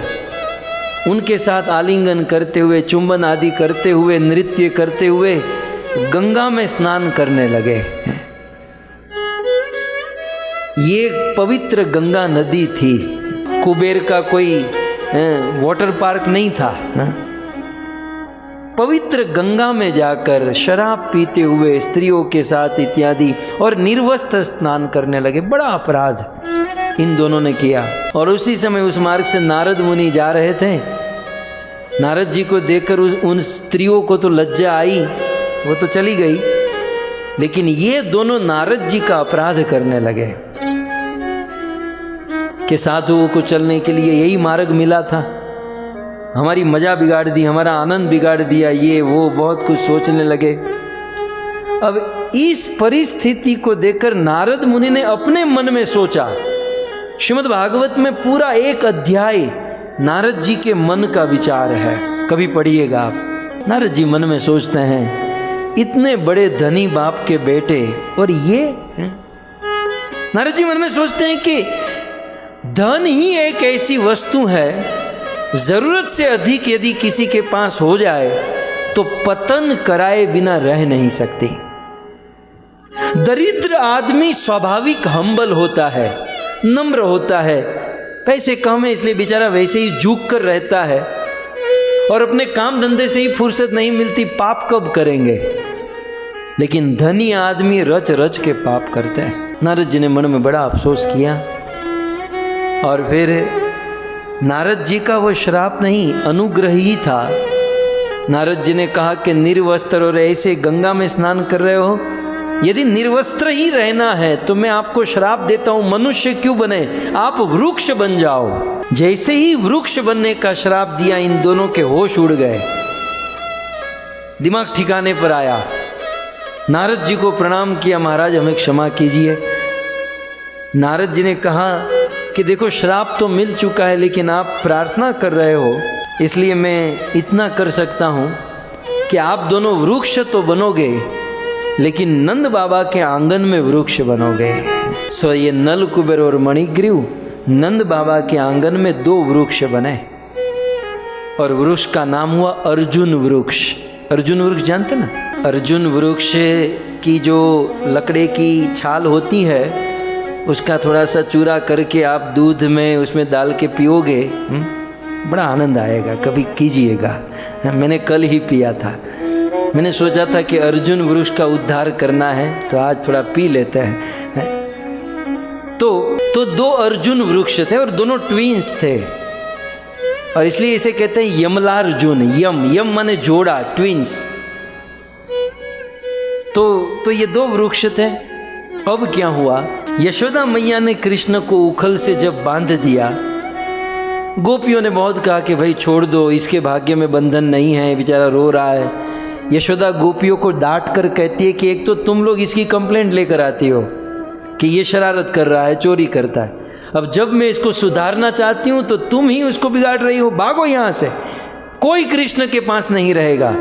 उनके साथ आलिंगन करते हुए, चुंबन आदि करते हुए, नृत्य करते हुए गंगा में स्नान करने लगे। ये पवित्र गंगा नदी थी, कुबेर का कोई वाटर पार्क नहीं था। पवित्र गंगा में जाकर शराब पीते हुए स्त्रियों के साथ इत्यादि और निर्वस्त्र स्नान करने लगे। बड़ा अपराध इन दोनों ने किया। और उसी समय उस मार्ग से नारद मुनि जा रहे थे। नारद जी को देखकर उन स्त्रियों को तो लज्जा आई, वो तो चली गई, लेकिन ये दोनों नारद जी का अपराध करने लगे कि साधुओं को चलने के लिए यही मार्ग मिला था, हमारी मजा बिगाड़ दी, हमारा आनंद बिगाड़ दिया, ये वो बहुत कुछ सोचने लगे। अब इस परिस्थिति को देखकर नारद मुनि ने अपने मन में सोचा। श्रीमद् भागवत में पूरा एक अध्याय नारद जी के मन का विचार है, कभी पढ़िएगा आप। नारद जी मन में सोचते हैं, इतने बड़े धनी बाप के बेटे, और ये नारद जी मन में सोचते हैं कि धन ही एक ऐसी वस्तु है, जरूरत से अधिक यदि किसी के पास हो जाए तो पतन कराए बिना रह नहीं सकती। दरिद्र आदमी स्वाभाविक हम्बल होता है, नम्र होता है, पैसे कम है इसलिए बेचारा वैसे ही झुक कर रहता है, और अपने काम धंधे से ही फुर्सत नहीं मिलती, पाप कब करेंगे। लेकिन धनी आदमी रच रच के पाप करते हैं। नारद जी ने मन में बड़ा अफसोस किया, और फिर नारद जी का वो श्राप नहीं, अनुग्रह ही था। नारद जी ने कहा कि निर्वस्त्र और ऐसे गंगा में स्नान कर रहे हो, यदि निर्वस्त्र ही रहना है तो मैं आपको श्राप देता हूं, मनुष्य क्यों बने, आप वृक्ष बन जाओ। जैसे ही वृक्ष बनने का श्राप दिया, इन दोनों के होश उड़ गए, दिमाग ठिकाने पर आया। नारद जी को प्रणाम किया, महाराज हमें क्षमा कीजिए। नारद जी ने कहा कि देखो श्राप तो मिल चुका है, लेकिन आप प्रार्थना कर रहे हो, इसलिए मैं इतना कर सकता हूँ कि आप दोनों वृक्ष तो बनोगे, लेकिन नंद बाबा के आंगन में वृक्ष बनोगे। सो ये नल कुबेर और मणिग्रीव नंद बाबा के आंगन में 2 वृक्ष बने, और वृक्ष का नाम हुआ अर्जुन वृक्ष। अर्जुन वृक्ष जानते ना? अर्जुन वृक्ष की जो लकड़े की छाल होती है उसका थोड़ा सा चूरा करके आप दूध में उसमें डाल के पियोगे, बड़ा आनंद आएगा, कभी कीजिएगा। मैंने कल ही पिया था। मैंने सोचा था कि अर्जुन वृक्ष का उद्धार करना है तो आज थोड़ा पी लेते हैं। तो दो अर्जुन वृक्ष थे और दोनों ट्विंस थे और इसलिए इसे कहते हैं यमलार्जुन। यम माने जोड़ा, ट्विंस। तो ये दो वृक्ष थे। अब क्या हुआ, यशोदा मैया ने कृष्ण को उखल से जब बांध दिया, गोपियों ने बहुत कहा कि भाई छोड़ दो, इसके भाग्य में बंधन नहीं है, बेचारा रो रहा है। यशोदा गोपियों को डांट कर कहती है कि एक तो तुम लोग इसकी कंप्लेंट लेकर आती हो कि ये शरारत कर रहा है, चोरी करता है। अब जब मैं इसको सुधारना चाहती हूँ तो तुम ही उसको बिगाड़ रही हो, भागो यहाँ से। कोई कृष्ण के पास नहीं रहेगा।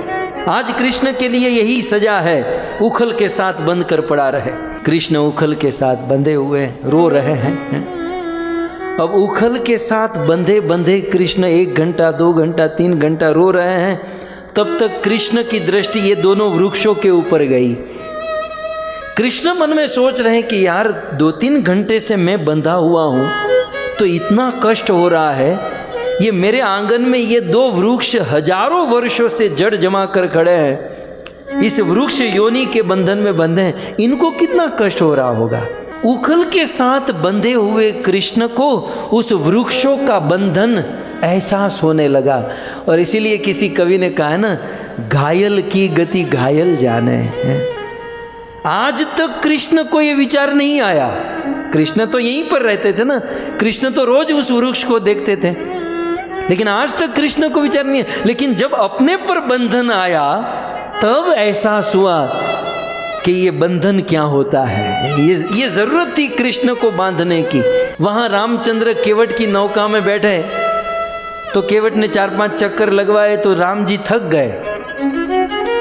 आज कृष्ण के लिए यही सजा है, उखल के साथ बंद कर पड़ा रहे। कृष्ण उखल के साथ बंधे हुए रो रहे हैं। अब उखल के साथ बंधे बंधे कृष्ण 1 घंटा 2 घंटा 3 घंटा रो रहे हैं। तब तक कृष्ण की दृष्टि ये दोनों वृक्षों के ऊपर गई। कृष्ण मन में सोच रहे हैं कि यार 2-3 घंटे से मैं बंधा हुआ हूँ तो इतना कष्ट हो रहा है, ये मेरे आंगन में ये 2 वृक्ष हजारों वर्षों से जड़ जमा कर खड़े हैं, इस वृक्ष योनि के बंधन में बंधे हैं, इनको कितना कष्ट हो रहा होगा। उखल के साथ बंधे हुए कृष्ण को उस वृक्षों का बंधन एहसास होने लगा। और इसीलिए किसी कवि ने कहा है ना, घायल की गति घायल जाने हैं। आज तक कृष्ण को ये विचार नहीं आया। कृष्ण तो यहीं पर रहते थे ना, कृष्ण तो रोज उस वृक्ष को देखते थे, लेकिन आज तक कृष्ण को विचार नहीं है। लेकिन जब अपने पर बंधन आया तब एहसास हुआ कि ये बंधन क्या होता है। ये जरूरत थी कृष्ण को बांधने की। वहां रामचंद्र केवट की नौका में बैठे तो केवट ने 4-5 चक्कर लगवाए तो राम जी थक गए,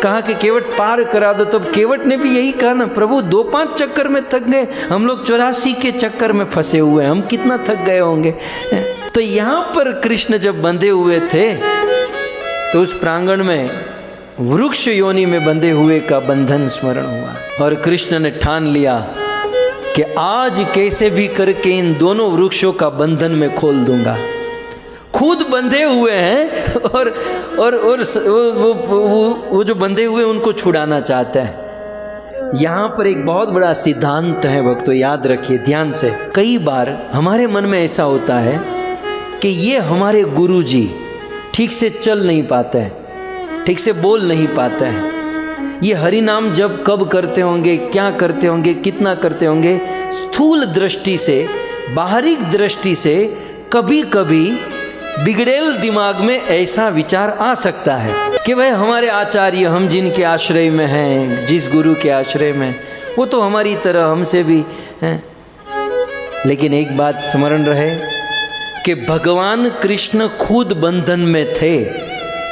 कहा कि केवट पार करा दो। तब केवट ने भी यही कहा ना, प्रभु 2-5 चक्कर में थक गए, हम लोग 84 के चक्कर में फंसे हुए हैं, हम कितना थक गए होंगे। तो यहाँ पर कृष्ण जब बंधे हुए थे तो उस प्रांगण में वृक्ष योनि में बंधे हुए का बंधन स्मरण हुआ और कृष्ण ने ठान लिया कि आज कैसे भी करके इन दोनों वृक्षों का बंधन में खोल दूंगा। खुद बंधे हुए हैं और वो जो बंधे हुए उनको छुड़ाना चाहते हैं। यहाँ पर एक बहुत बड़ा सिद्धांत है भक्तों, याद रखिए ध्यान से। कई बार हमारे मन में ऐसा होता है कि ये हमारे गुरुजी ठीक से चल नहीं पाते हैं, ठीक से बोल नहीं पाते हैं, ये हरि नाम जब कब करते होंगे, क्या करते होंगे, कितना करते होंगे। स्थूल दृष्टि से, बाहरी दृष्टि से कभी कभी बिगड़ेल दिमाग में ऐसा विचार आ सकता है कि भाई हमारे आचार्य, हम जिनके आश्रय में हैं, जिस गुरु के आश्रय में, वो तो हमारी तरह हमसे भी हैं। लेकिन एक बात स्मरण रहे कि भगवान कृष्ण खुद बंधन में थे,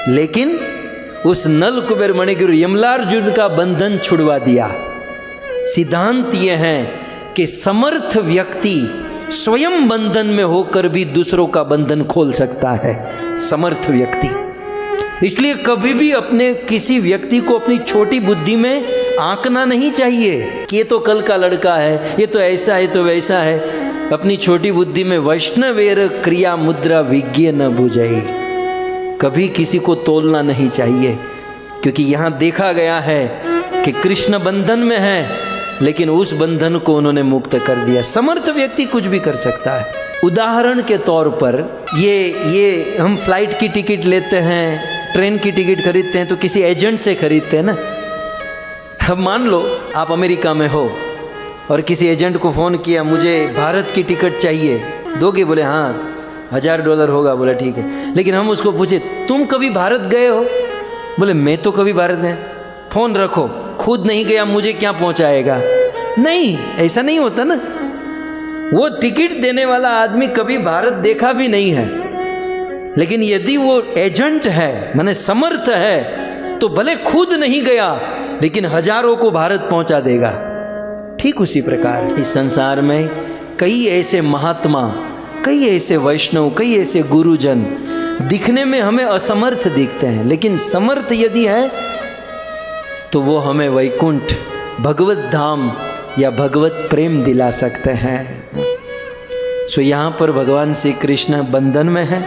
लेकिन उस नल कुबेर मणिगिर यमलार्जुन का बंधन छुड़वा दिया। सिद्धांत ये है कि समर्थ व्यक्ति स्वयं बंधन में होकर भी दूसरों का बंधन खोल सकता है, समर्थ व्यक्ति। इसलिए कभी भी अपने किसी व्यक्ति को अपनी छोटी बुद्धि में आंकना नहीं चाहिए कि ये तो कल का लड़का है, ये तो ऐसा है, तो वैसा है। अपनी छोटी बुद्धि में वैष्णवेर क्रिया मुद्रा विज्ञ न बुझाई, कभी किसी को तोलना नहीं चाहिए, क्योंकि यहाँ देखा गया है कि कृष्ण बंधन में है लेकिन उस बंधन को उन्होंने मुक्त कर दिया। समर्थ व्यक्ति कुछ भी कर सकता है। उदाहरण के तौर पर ये हम फ्लाइट की टिकट लेते हैं, ट्रेन की टिकट खरीदते हैं तो किसी एजेंट से खरीदते हैं ना। अब मान लो आप अमेरिका में हो और किसी एजेंट को फ़ोन किया, मुझे भारत की टिकट चाहिए, दोगे? बोले हाँ $1000 होगा। बोला ठीक है। लेकिन हम उसको पूछे तुम कभी भारत गए हो? बोले मैं तो कभी भारत गए। फ़ोन रखो, खुद नहीं गया, मुझे क्या पहुंचाएगा? नहीं, ऐसा नहीं होता ना। वो टिकट देने वाला आदमी कभी भारत देखा भी नहीं है, लेकिन यदि वो एजेंट है, माने समर्थ है, तो भले खुद नहीं गया लेकिन हजारों को भारत पहुंचा देगा। ठीक उसी प्रकार इस संसार में कई ऐसे महात्मा, कई ऐसे वैष्णव, कई ऐसे गुरुजन दिखने में हमें असमर्थ दिखते हैं, लेकिन समर्थ यदि है तो वो हमें वैकुंठ भगवत धाम या भगवत प्रेम दिला सकते हैं। सो यहाँ पर भगवान श्री कृष्ण बंधन में है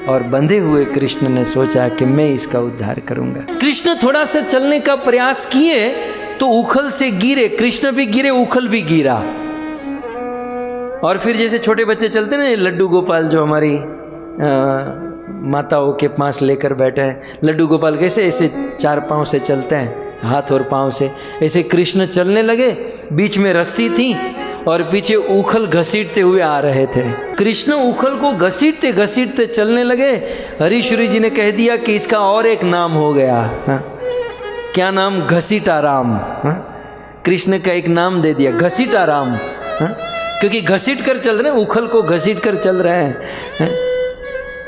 और बंधे हुए कृष्ण ने सोचा कि मैं इसका उद्धार करूंगा। कृष्ण थोड़ा सा चलने का प्रयास किए तो उखल से गिरे, कृष्ण भी गिरे, उखल भी गिरा। और फिर जैसे छोटे बच्चे चलते ना, लड्डू गोपाल जो हमारी माताओं के पास लेकर बैठे हैं, लड्डू गोपाल कैसे ऐसे 4 पांव से चलते हैं, हाथ और पांव से, ऐसे कृष्ण चलने लगे। बीच में रस्सी थी और पीछे उखल घसीटते हुए आ रहे थे। कृष्ण उखल को घसीटते घसीटते चलने लगे। हरीश्वरी जी ने कह दिया कि इसका और एक नाम हो गया। हाँ? क्या नाम? घसीटाराम। हाँ? कृष्ण का एक नाम दे दिया, घसीटाराम। हाँ? क्योंकि घसीट कर चल रहे हैं, उखल को घसीट कर चल रहे हैं। हाँ?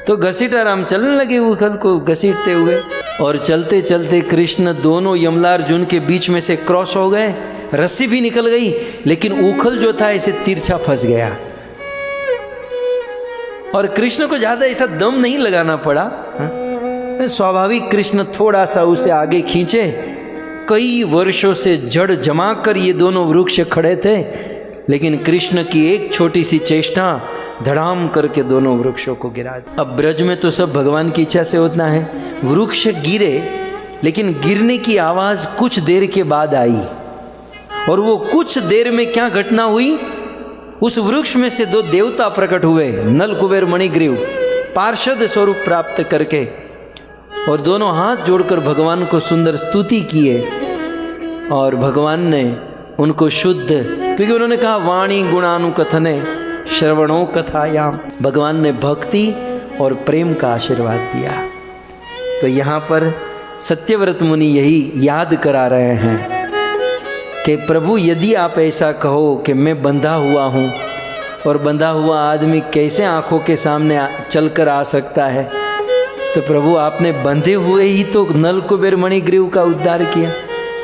तो घसीटाराम चलने लगे उखल को घसीटते हुए। और चलते चलते कृष्ण दोनों यमलार्जुन के बीच में से क्रॉस हो गए। रस्सी भी निकल गई, लेकिन उखल जो था इसे तिरछा फंस गया। और कृष्ण को ज्यादा ऐसा दम नहीं लगाना पड़ा। स्वाभाविक कृष्ण थोड़ा सा उसे आगे खींचे। कई वर्षों से जड़ जमा कर ये दोनों वृक्ष खड़े थे, लेकिन कृष्ण की एक छोटी सी चेष्टा धड़ाम करके दोनों वृक्षों को गिरा दिया। अब ब्रज में तो सब भगवान की इच्छा से होता है। वृक्ष गिरे, लेकिन गिरने की आवाज कुछ देर के बाद आई। और वो कुछ देर में क्या घटना हुई, उस वृक्ष में से 2 देवता प्रकट हुए, नल कुबेर मणिग्रीव, पार्षद स्वरूप प्राप्त करके, और दोनों हाथ जोड़कर भगवान को सुंदर स्तुति किए। और भगवान ने उनको शुद्ध, क्योंकि उन्होंने कहा वाणी गुणानुकथने श्रवणों कथायाम, भगवान ने भक्ति और प्रेम का आशीर्वाद दिया। तो यहाँ पर सत्यव्रत मुनि यही याद करा रहे हैं कि प्रभु यदि आप ऐसा कहो कि मैं बंधा हुआ हूँ, और बंधा हुआ आदमी कैसे आंखों के सामने चलकर आ सकता है, तो प्रभु आपने बंधे हुए ही तो नल कुबेर मणिग्रीव का उद्धार किया।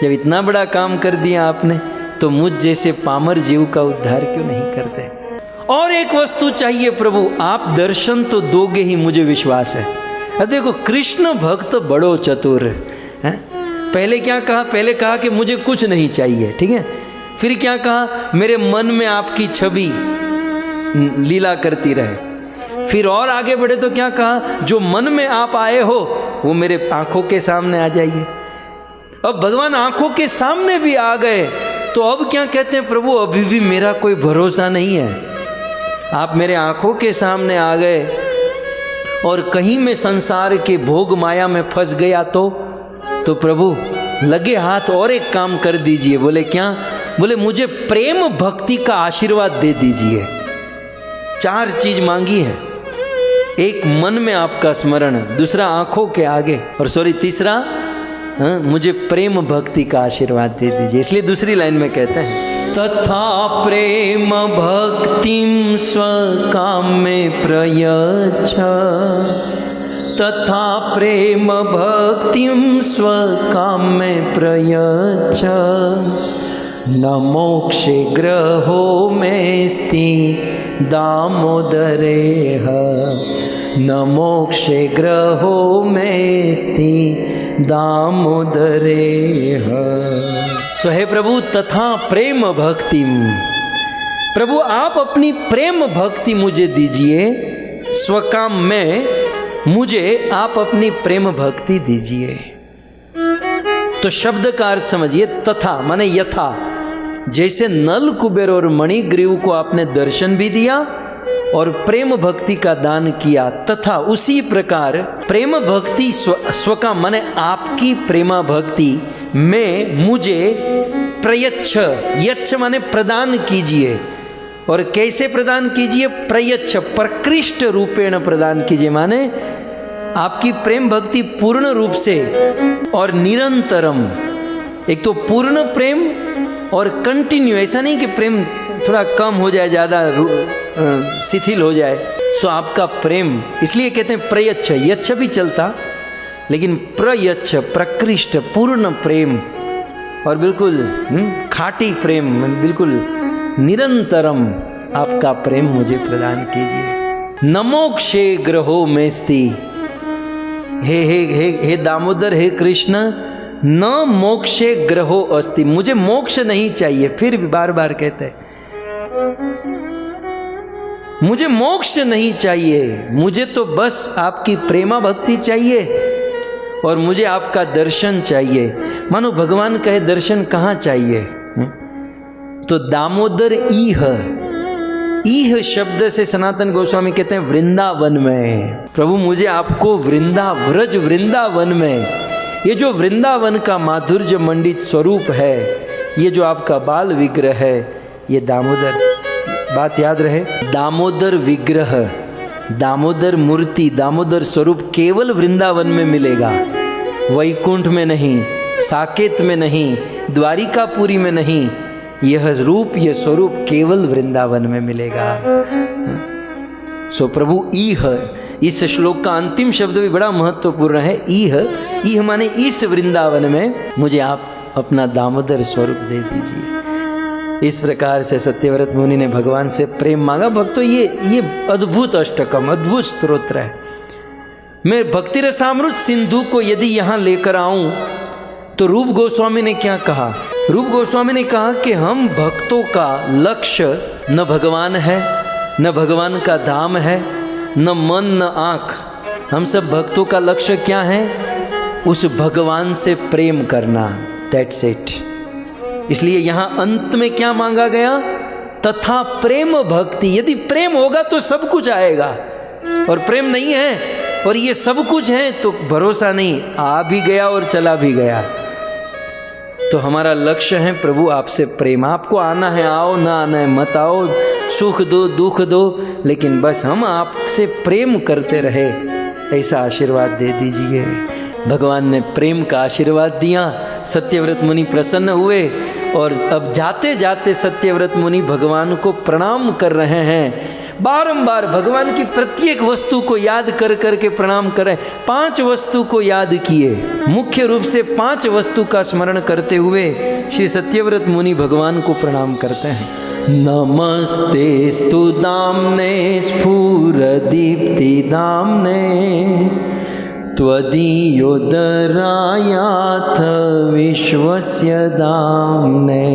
जब इतना बड़ा काम कर दिया आपने, तो मुझ जैसे पामर जीव का उद्धार क्यों नहीं करते। और एक वस्तु चाहिए प्रभु, आप दर्शन तो दोगे ही, मुझे विश्वास है। देखो कृष्ण भक्त बड़ो चतुर है। पहले क्या कहा? पहले कहा कि मुझे कुछ नहीं चाहिए, ठीक है। फिर क्या कहा? मेरे मन में आपकी छवि लीला करती रहे। फिर और आगे बढ़े तो क्या कहा? जो मन में आप आए हो वो मेरे आंखों के सामने आ जाइए। अब भगवान आंखों के सामने भी आ गए, तो अब क्या कहते हैं? प्रभु अभी भी मेरा कोई भरोसा नहीं है। आप मेरे आंखों के सामने आ गए और कहीं मैं संसार के भोग माया में फंस गया तो प्रभु लगे हाथ और एक काम कर दीजिए। बोले क्या? बोले मुझे प्रेम भक्ति का आशीर्वाद दे दीजिए। 4 चीज मांगी है। एक, मन में आपका स्मरण, दूसरा आंखों के आगे, और तीसरा मुझे प्रेम भक्ति का आशीर्वाद दे दीजिए। इसलिए दूसरी लाइन में कहते हैं, तथा प्रेम भक्तिम स्वकाम्ये प्रयच्छ, तथा प्रेम भक्तिम स्वकाम्ये प्रयच्छ, न मोक्षे ग्रहो मेस्ति दामोदरेह, न मोक्षे ग्रहो मेस्ति दामोदरेह। तो हे प्रभु, तथा प्रेम भक्तिम, प्रभु आप अपनी प्रेम भक्ति मुझे दीजिए। स्वकाम में मुझे आप अपनी प्रेम भक्ति दीजिए। तो शब्द का अर्थ समझिए, तथा माने यथा, जैसे नल कुबेर और मणिग्रीव को आपने दर्शन भी दिया और प्रेम भक्ति का दान किया, तथा उसी प्रकार प्रेम भक्ति स्वका माने आपकी प्रेमा भक्ति में मुझे प्रयच्छ, यच्छ माने प्रदान कीजिए। और कैसे प्रदान कीजिए? प्रयच्छ, प्रकृष्ट रूपेण प्रदान कीजिए, माने आपकी प्रेम भक्ति पूर्ण रूप से और निरंतरम। एक तो पूर्ण प्रेम और कंटिन्यू, ऐसा नहीं कि प्रेम थोड़ा कम हो जाए, ज़्यादा शिथिल हो जाए। सो आपका प्रेम, इसलिए कहते हैं प्रयच्छ, यच्छ भी चलता, लेकिन प्रयच्छ प्रकृष्ट पूर्ण प्रेम और बिल्कुल खाटी प्रेम, बिल्कुल निरंतरम आपका प्रेम मुझे प्रदान कीजिए। नमोक्षे ग्रहो मेस्ति, हे दामोदर, हे कृष्ण, न मोक्षे ग्रहो अस्ति, मुझे मोक्ष नहीं चाहिए। फिर भी बार बार कहते हैं मुझे मोक्ष नहीं चाहिए, मुझे तो बस आपकी प्रेमा भक्ति चाहिए और मुझे आपका दर्शन चाहिए। मानो भगवान कहे दर्शन कहाँ चाहिए? तो दामोदर ईह शब्द से सनातन गोस्वामी कहते हैं वृंदावन में। प्रभु मुझे आपको व्रज वृंदावन में, ये जो वृंदावन का माधुर्य मंडित स्वरूप है, ये जो आपका बाल विग्रह है, ये दामोदर, बात याद रहे, दामोदर विग्रह, दामोदर मूर्ति, दामोदर स्वरूप केवल वृंदावन में मिलेगा, वैकुंठ में नहीं, साकेत में नहीं, द्वारिकापुरी में नहीं। यह रूप, यह स्वरूप केवल वृंदावन में मिलेगा। सो प्रभु ईह, इस श्लोक का अंतिम शब्द भी बड़ा महत्वपूर्ण है। ईह माने इस वृंदावन में मुझे आप अपना दामोदर स्वरूप दे दीजिए। इस प्रकार से सत्यव्रत मुनि ने भगवान से प्रेम मांगा। भक्तों ये अद्भुत अष्टकम, अद्भुत स्तोत्र है। मैं भक्ति रसामृत सिंधु को यदि यहाँ लेकर आऊं तो रूप गोस्वामी ने क्या कहा? रूप गोस्वामी ने कहा कि हम भक्तों का लक्ष्य न भगवान है, न भगवान का धाम है, न मन न आँख। हम सब भक्तों का लक्ष्य क्या है? उस भगवान से प्रेम करना, दैट्स इट। इसलिए यहाँ अंत में क्या मांगा गया? तथा प्रेम भक्ति। यदि प्रेम होगा तो सब कुछ आएगा, और प्रेम नहीं है और ये सब कुछ है तो भरोसा नहीं, आ भी गया और चला भी गया। तो हमारा लक्ष्य है प्रभु आपसे प्रेम। आपको आना है आओ, ना आना है मत आओ, सुख दो दुख दो, लेकिन बस हम आपसे प्रेम करते रहे, ऐसा आशीर्वाद दे दीजिए। भगवान ने प्रेम का आशीर्वाद दिया। सत्यव्रत मुनि प्रसन्न हुए और अब जाते जाते सत्यव्रत मुनि भगवान को प्रणाम कर रहे हैं। बारंबार भगवान की प्रत्येक वस्तु को याद कर करके प्रणाम करें। 5 वस्तु को याद किए, मुख्य रूप से 5 वस्तु का स्मरण करते हुए श्री सत्यव्रत मुनि भगवान को प्रणाम करते हैं। नमस्तेस्तु दाम्ने स्फुरदीप्ति दाम्ने त्वदीयोदरायाथ विश्वस्य दाम्ने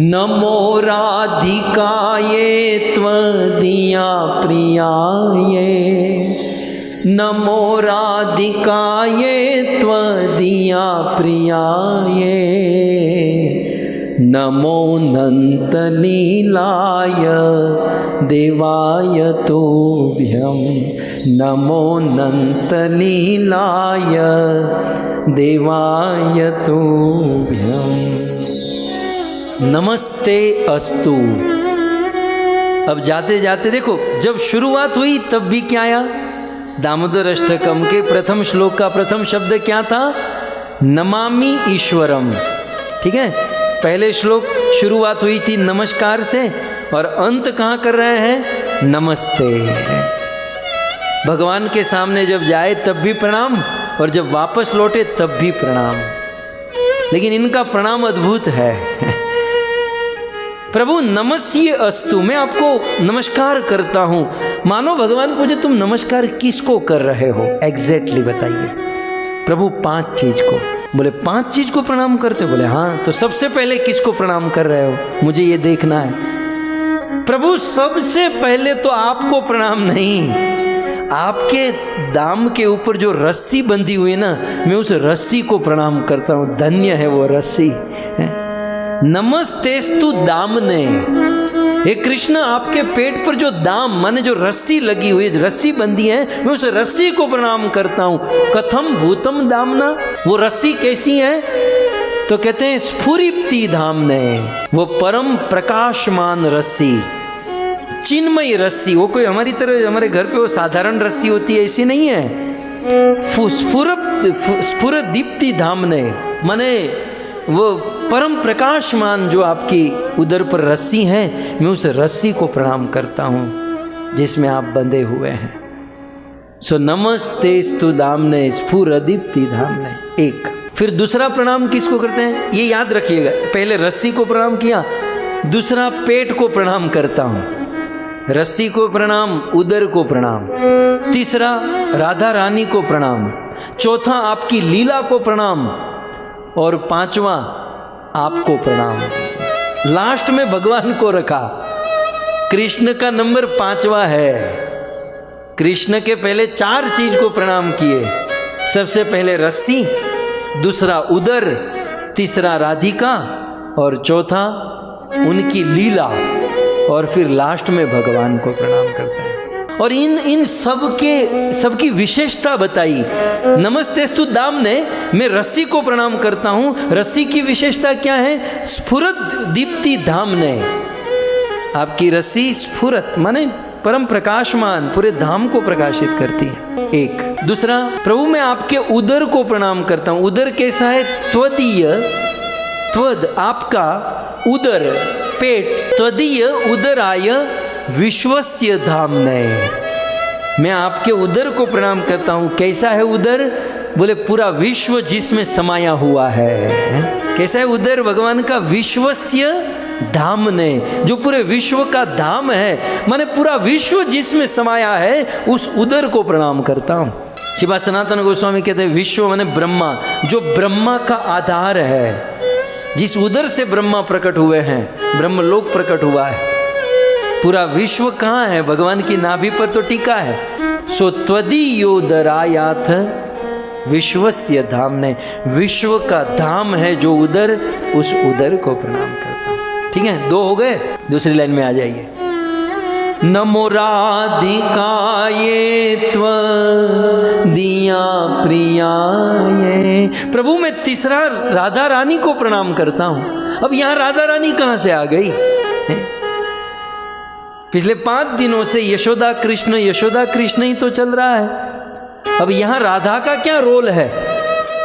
नमो राधिकाये त्वदीया प्रियाये नमो राधिकाये त्वदीया प्रियाये नमो नन्तलीलाय देवाय तोभ्यं नमो नन्तलीलाय देवाय तोभ्यं। नमस्ते अस्तु। अब जाते जाते देखो, जब शुरुआत हुई तब भी क्या आया? दामोदर अष्टकम के प्रथम श्लोक का प्रथम शब्द क्या था? नमामि ईश्वरम। ठीक है, पहले श्लोक शुरुआत हुई थी नमस्कार से और अंत कहाँ कर रहे हैं? नमस्ते। भगवान के सामने जब जाए तब भी प्रणाम और जब वापस लौटे तब भी प्रणाम। लेकिन इनका प्रणाम अद्भुत है। प्रभु नमस्ये अस्तु, मैं आपको नमस्कार करता हूं। मानो भगवान पूछे तुम नमस्कार किसको कर रहे हो? एग्जैक्टली बताइए। प्रभु 5 चीज को। बोले 5 चीज को प्रणाम करते? बोले हाँ। तो सबसे पहले किसको प्रणाम कर रहे हो? मुझे ये देखना है। प्रभु सबसे पहले तो आपको प्रणाम नहीं, आपके दाम के ऊपर जो रस्सी बंधी हुई है ना, मैं उस रस्सी को प्रणाम करता हूँ। धन्य है वो रस्सी। नमस्तेस्तु दामने। हे कृष्ण, आपके पेट पर जो दाम माने जो रस्सी लगी हुई, रस्सी बंधी है, मैं उस रस्सी को प्रणाम करता हूँ। कथम भूतम दामना, वो रस्सी कैसी है? तो कहते हैं स्फुरिप्ति धामने, वो परम प्रकाशमान रस्सी, चिन्मयी रस्सी। वो कोई हमारी तरह हमारे घर पे वो साधारण रस्सी होती है, ऐसी नहीं है। स्फुर दीप्ति धामने माने वो परम प्रकाशमान जो आपकी उदर पर रस्सी है, मैं उस रस्सी को प्रणाम करता हूँ जिसमें आप बंधे हुए हैं। सो नमस्तेस्तु दामने स्फुरदीप्ति धामने। एक। फिर दूसरा प्रणाम किसको करते हैं? ये याद रखिएगा, पहले रस्सी को प्रणाम किया, दूसरा पेट को प्रणाम करता हूँ। रस्सी को प्रणाम, उदर को प्रणाम। तीसरा राधा रानी को प्रणाम, चौथा आपकी लीला को प्रणाम, और पांचवा आपको प्रणाम। लास्ट में भगवान को रखा। कृष्ण का नंबर पांचवा है। कृष्ण के पहले 4 चीज को प्रणाम किए। सबसे पहले रस्सी, दूसरा उदर, तीसरा राधिका, और चौथा उनकी लीला, और फिर लास्ट में भगवान को प्रणाम करते हैं। और इन सबकी विशेषता बताई। नमस्तेस्तु दाम्ने, मैं रस्सी को प्रणाम करता हूं। रस्सी की विशेषता क्या है? स्फुरत दीप्ति धामने। आपकी रस्सी स्फुरत माने परम प्रकाशमान, पूरे धाम को प्रकाशित करती है। एक। दूसरा, प्रभु मैं आपके उदर को प्रणाम करता हूं। उदर कैसा है? त्वदीय, त्वद आपका, उदर पेट, त्वदीय उदराय विश्वस्य धामने। मैं आपके उदर को प्रणाम करता हूं। कैसा है उदर? बोले पूरा विश्व जिसमें समाया हुआ है। कैसा है उदर भगवान का? विश्वस्य धामने, जो पूरे विश्व का धाम है, माने पूरा विश्व जिसमें समाया है, उस उदर को प्रणाम करता हूं। शिवा सनातन गोस्वामी कहते हैं विश्व माने ब्रह्मा, जो ब्रह्मा का आधार है, जिस उदर से ब्रह्मा प्रकट हुए हैं, ब्रह्मलोक प्रकट हुआ है। पूरा विश्व कहाँ है? भगवान की नाभि पर तो टीका है। सो त्वदीयोदरायाथ विश्वस्य धामने, विश्व का धाम है जो उदर, उस उदर को प्रणाम करता हूं। ठीक है, 2 हो गए। दूसरी लाइन में आ जाइए। नमो राधिकाये त्वदीया प्रियाये। प्रभु मैं तीसरा राधा रानी को प्रणाम करता हूं। अब यहां राधा रानी कहां से आ गई? पिछले 5 दिनों से यशोदा कृष्ण ही तो चल रहा है। अब यहां राधा का क्या रोल है?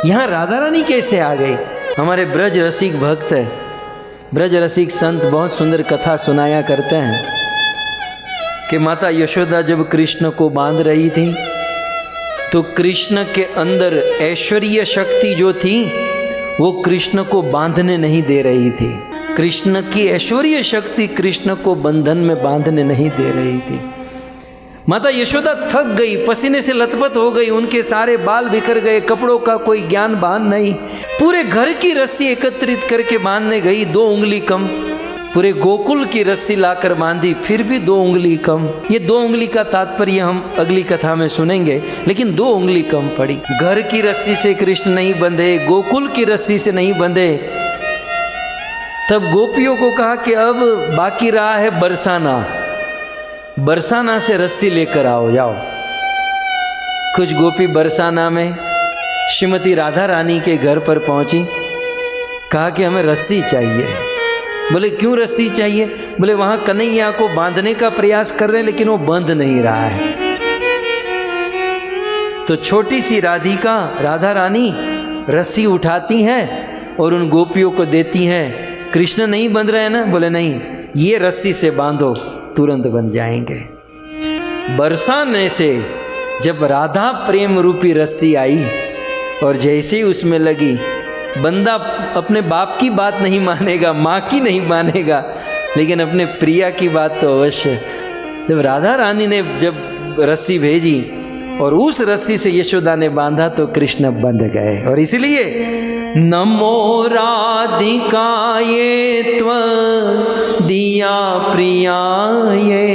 यहां राधा रानी कैसे आ गई? हमारे ब्रज रसिक भक्त है, ब्रज रसिक संत बहुत सुंदर कथा सुनाया करते हैं कि माता यशोदा जब कृष्ण को बांध रही थी तो कृष्ण के अंदर ऐश्वर्य शक्ति जो थी वो कृष्ण को बांधने नहीं दे रही थी। कृष्ण की ऐश्वर्य शक्ति कृष्ण को बंधन में बांधने नहीं दे रही थी। माता यशोदा थक गई, पसीने से लथपथ हो गई, उनके सारे बाल बिखर गए, कपड़ों का कोई ज्ञान बांध नहीं। पूरे घर की रस्सी एकत्रित करके बांधने गई, 2 उंगली कम। पूरे गोकुल की रस्सी लाकर बांधी, फिर भी 2 उंगली कम। ये 2 उंगली का तात्पर्य हम अगली कथा में सुनेंगे, लेकिन 2 उंगली कम पड़ी। घर की रस्सी से कृष्ण नहीं बंधे, गोकुल की रस्सी से नहीं बंधे। तब गोपियों को कहा कि अब बाकी रहा है बरसाना, बरसाना से रस्सी लेकर आओ, जाओ। कुछ गोपी बरसाना में श्रीमती राधा रानी के घर पर पहुंची, कहा कि हमें रस्सी चाहिए। बोले क्यों रस्सी चाहिए? बोले वहां कन्हैया को बांधने का प्रयास कर रहे हैं लेकिन वो बंध नहीं रहा है। तो छोटी सी राधिका राधा रानी रस्सी उठाती हैं और उन गोपियों को देती हैं। कृष्ण नहीं बंध रहे हैं ना? बोले नहीं, ये रस्सी से बांधो, तुरंत बन जाएंगे। बरसाने से जब राधा प्रेम रूपी रस्सी आई और जैसे ही उसमें लगी, बंदा अपने बाप की बात नहीं मानेगा, माँ की नहीं मानेगा, लेकिन अपने प्रिया की बात तो अवश्य। जब राधा रानी ने जब रस्सी भेजी और उस रस्सी से यशोदा ने बांधा तो कृष्ण बंध गए। और इसलिए नमो राधिकाये त्वदीया प्रियाये,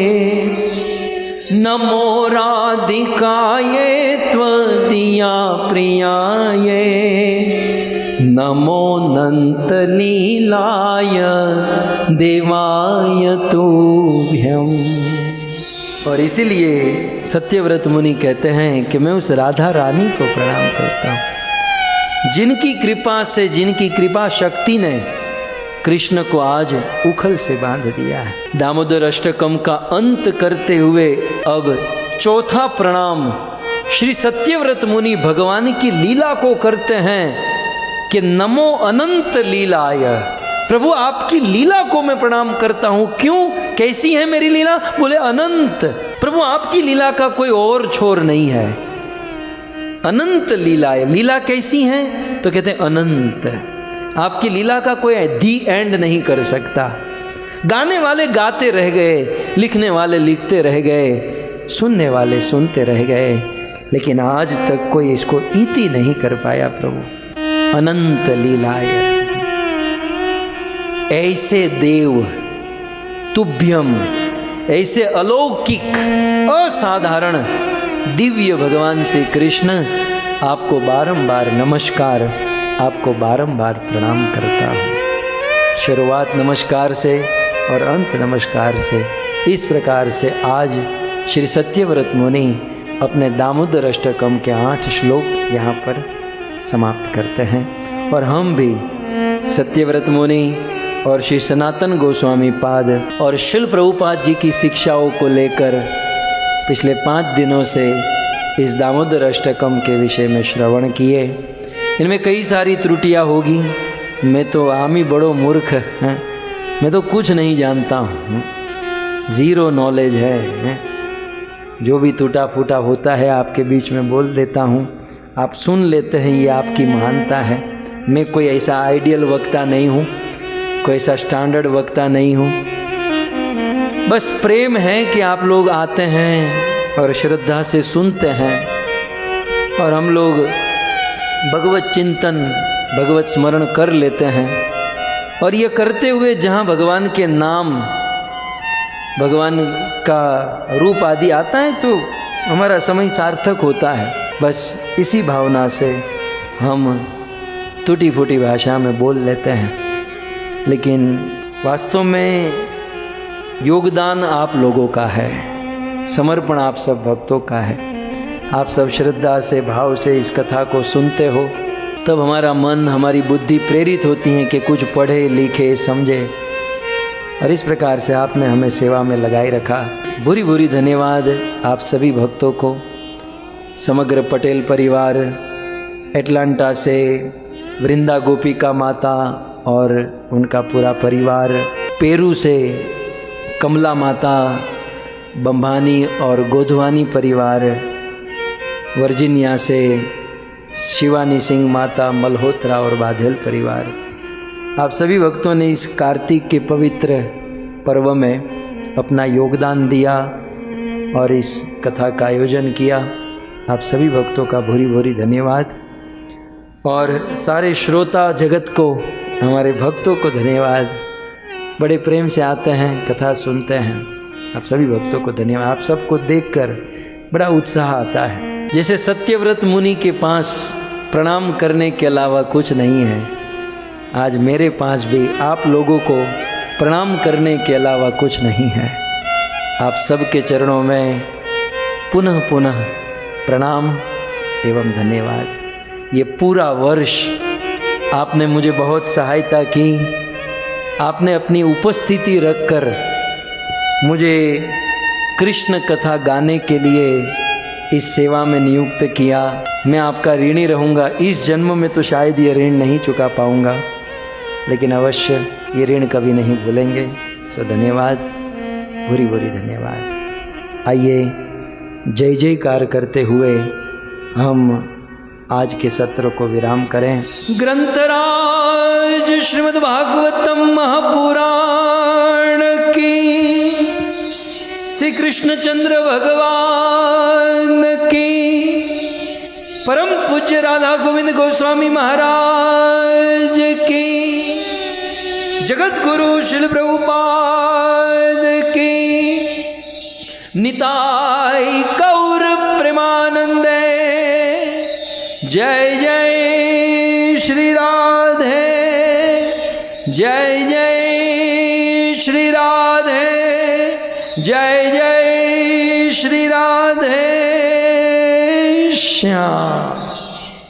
नमो राधिकाये त्वदीया प्रियाये, नमो नंत लीलाय देवाय तुभ्यम। और इसीलिए सत्यव्रत मुनि कहते हैं कि मैं उस राधा रानी को प्रणाम करता हूँ जिनकी कृपा से, जिनकी कृपा शक्ति ने कृष्ण को आज उखल से बांध दिया है। दामोदर अष्टकम का अंत करते हुए अब 4था प्रणाम श्री सत्यव्रत मुनि भगवान की लीला को करते हैं कि नमो अनंत लीलाय। प्रभु आपकी लीला को मैं प्रणाम करता हूं। क्यों? कैसी है मेरी लीला? बोले अनंत। प्रभु आपकी लीला का कोई और छोर नहीं है। अनंत लीला है। लीला कैसी है? तो कहते हैं अनंत। आपकी लीला का कोई दी एंड नहीं कर सकता। गाने वाले गाते रह गए, लिखने वाले लिखते रह गए, सुनने वाले सुनते रह गए, लेकिन आज तक कोई इसको इति नहीं कर पाया प्रभु। अनंत लीलाय ऐसे देव तुभ्यम, ऐसे अलौकिक असाधारण दिव्य भगवान श्री कृष्ण, आपको बारंबार नमस्कार, आपको बारंबार प्रणाम करता हूँ। शुरुआत नमस्कार से और अंत नमस्कार से। इस प्रकार से आज श्री सत्यव्रत मुनि अपने दामोदर अष्टकम के 8 श्लोक यहाँ पर समाप्त करते हैं। और हम भी सत्यव्रत मुनि और श्री सनातन गोस्वामी पाद और शिल प्रभुपाद जी की शिक्षाओं को लेकर पिछले 5 दिनों से इस दामोदर अष्टकम के विषय में श्रवण किए। इनमें कई सारी त्रुटियां होगी। मैं तो आम ही बड़ो मूर्ख हैं, मैं तो कुछ नहीं जानता हूँ, ज़ीरो नॉलेज है। जो भी टूटा फूटा होता है आपके बीच में बोल देता हूँ, आप सुन लेते हैं, ये आपकी महानता है। मैं कोई ऐसा आइडियल वक्ता नहीं हूँ, कोई ऐसा स्टैंडर्ड वक्ता नहीं हूँ। बस प्रेम है कि आप लोग आते हैं और श्रद्धा से सुनते हैं, और हम लोग भगवत चिंतन, भगवत स्मरण कर लेते हैं। और ये करते हुए जहाँ भगवान के नाम, भगवान का रूप आदि आता है तो हमारा समय सार्थक होता है। बस इसी भावना से हम टूटी फूटी भाषा में बोल लेते हैं, लेकिन वास्तव में योगदान आप लोगों का है, समर्पण आप सब भक्तों का है। आप सब श्रद्धा से, भाव से इस कथा को सुनते हो, तब हमारा मन, हमारी बुद्धि प्रेरित होती है कि कुछ पढ़े, लिखे, समझे। और इस प्रकार से आपने हमें सेवा में लगाए रखा। बुरी बुरी धन्यवाद आप सभी भक्तों को। समग्र पटेल परिवार, एटलांटा से वृंदा गोपिका माता और उनका पूरा परिवार, पेरू से कमला माता, बम्भानी और गोधवानी परिवार, वर्जीनिया से शिवानी सिंह माता, मल्होत्रा और बाधेल परिवार, आप सभी भक्तों ने इस कार्तिक के पवित्र पर्व में अपना योगदान दिया और इस कथा का आयोजन किया। आप सभी भक्तों का भूरी भूरी धन्यवाद। और सारे श्रोता जगत को, हमारे भक्तों को धन्यवाद। बड़े प्रेम से आते हैं, कथा सुनते हैं। आप सभी भक्तों को धन्यवाद। आप सबको देखकर बड़ा उत्साह आता है। जैसे सत्यव्रत मुनि के पास प्रणाम करने के अलावा कुछ नहीं है, आज मेरे पास भी आप लोगों को प्रणाम करने के अलावा कुछ नहीं है। आप सबके चरणों में पुनः पुनः प्रणाम एवं धन्यवाद। ये पूरा वर्ष आपने मुझे बहुत सहायता की। आपने अपनी उपस्थिति रखकर मुझे कृष्ण कथा गाने के लिए इस सेवा में नियुक्त किया। मैं आपका ऋणी रहूँगा। इस जन्म में तो शायद ये ऋण नहीं चुका पाऊँगा, लेकिन अवश्य ये ऋण कभी नहीं भूलेंगे। सो धन्यवाद, भूरी भूरी धन्यवाद। आइए जय जयकार करते हुए हम आज के सत्र को विराम करें। ग्रंथराज श्रीमद् भागवतम महापुराण की, श्री कृष्णचंद्र भगवान की, परम पूज्य राधा गोविंद गोस्वामी महाराज की, जगत गुरु श्रील प्रभुपाद की, निताय गौर प्रेमानंदे। जय जय श्री राधे, जय जय श्री राधे, जय जय श्री राधे श्याम।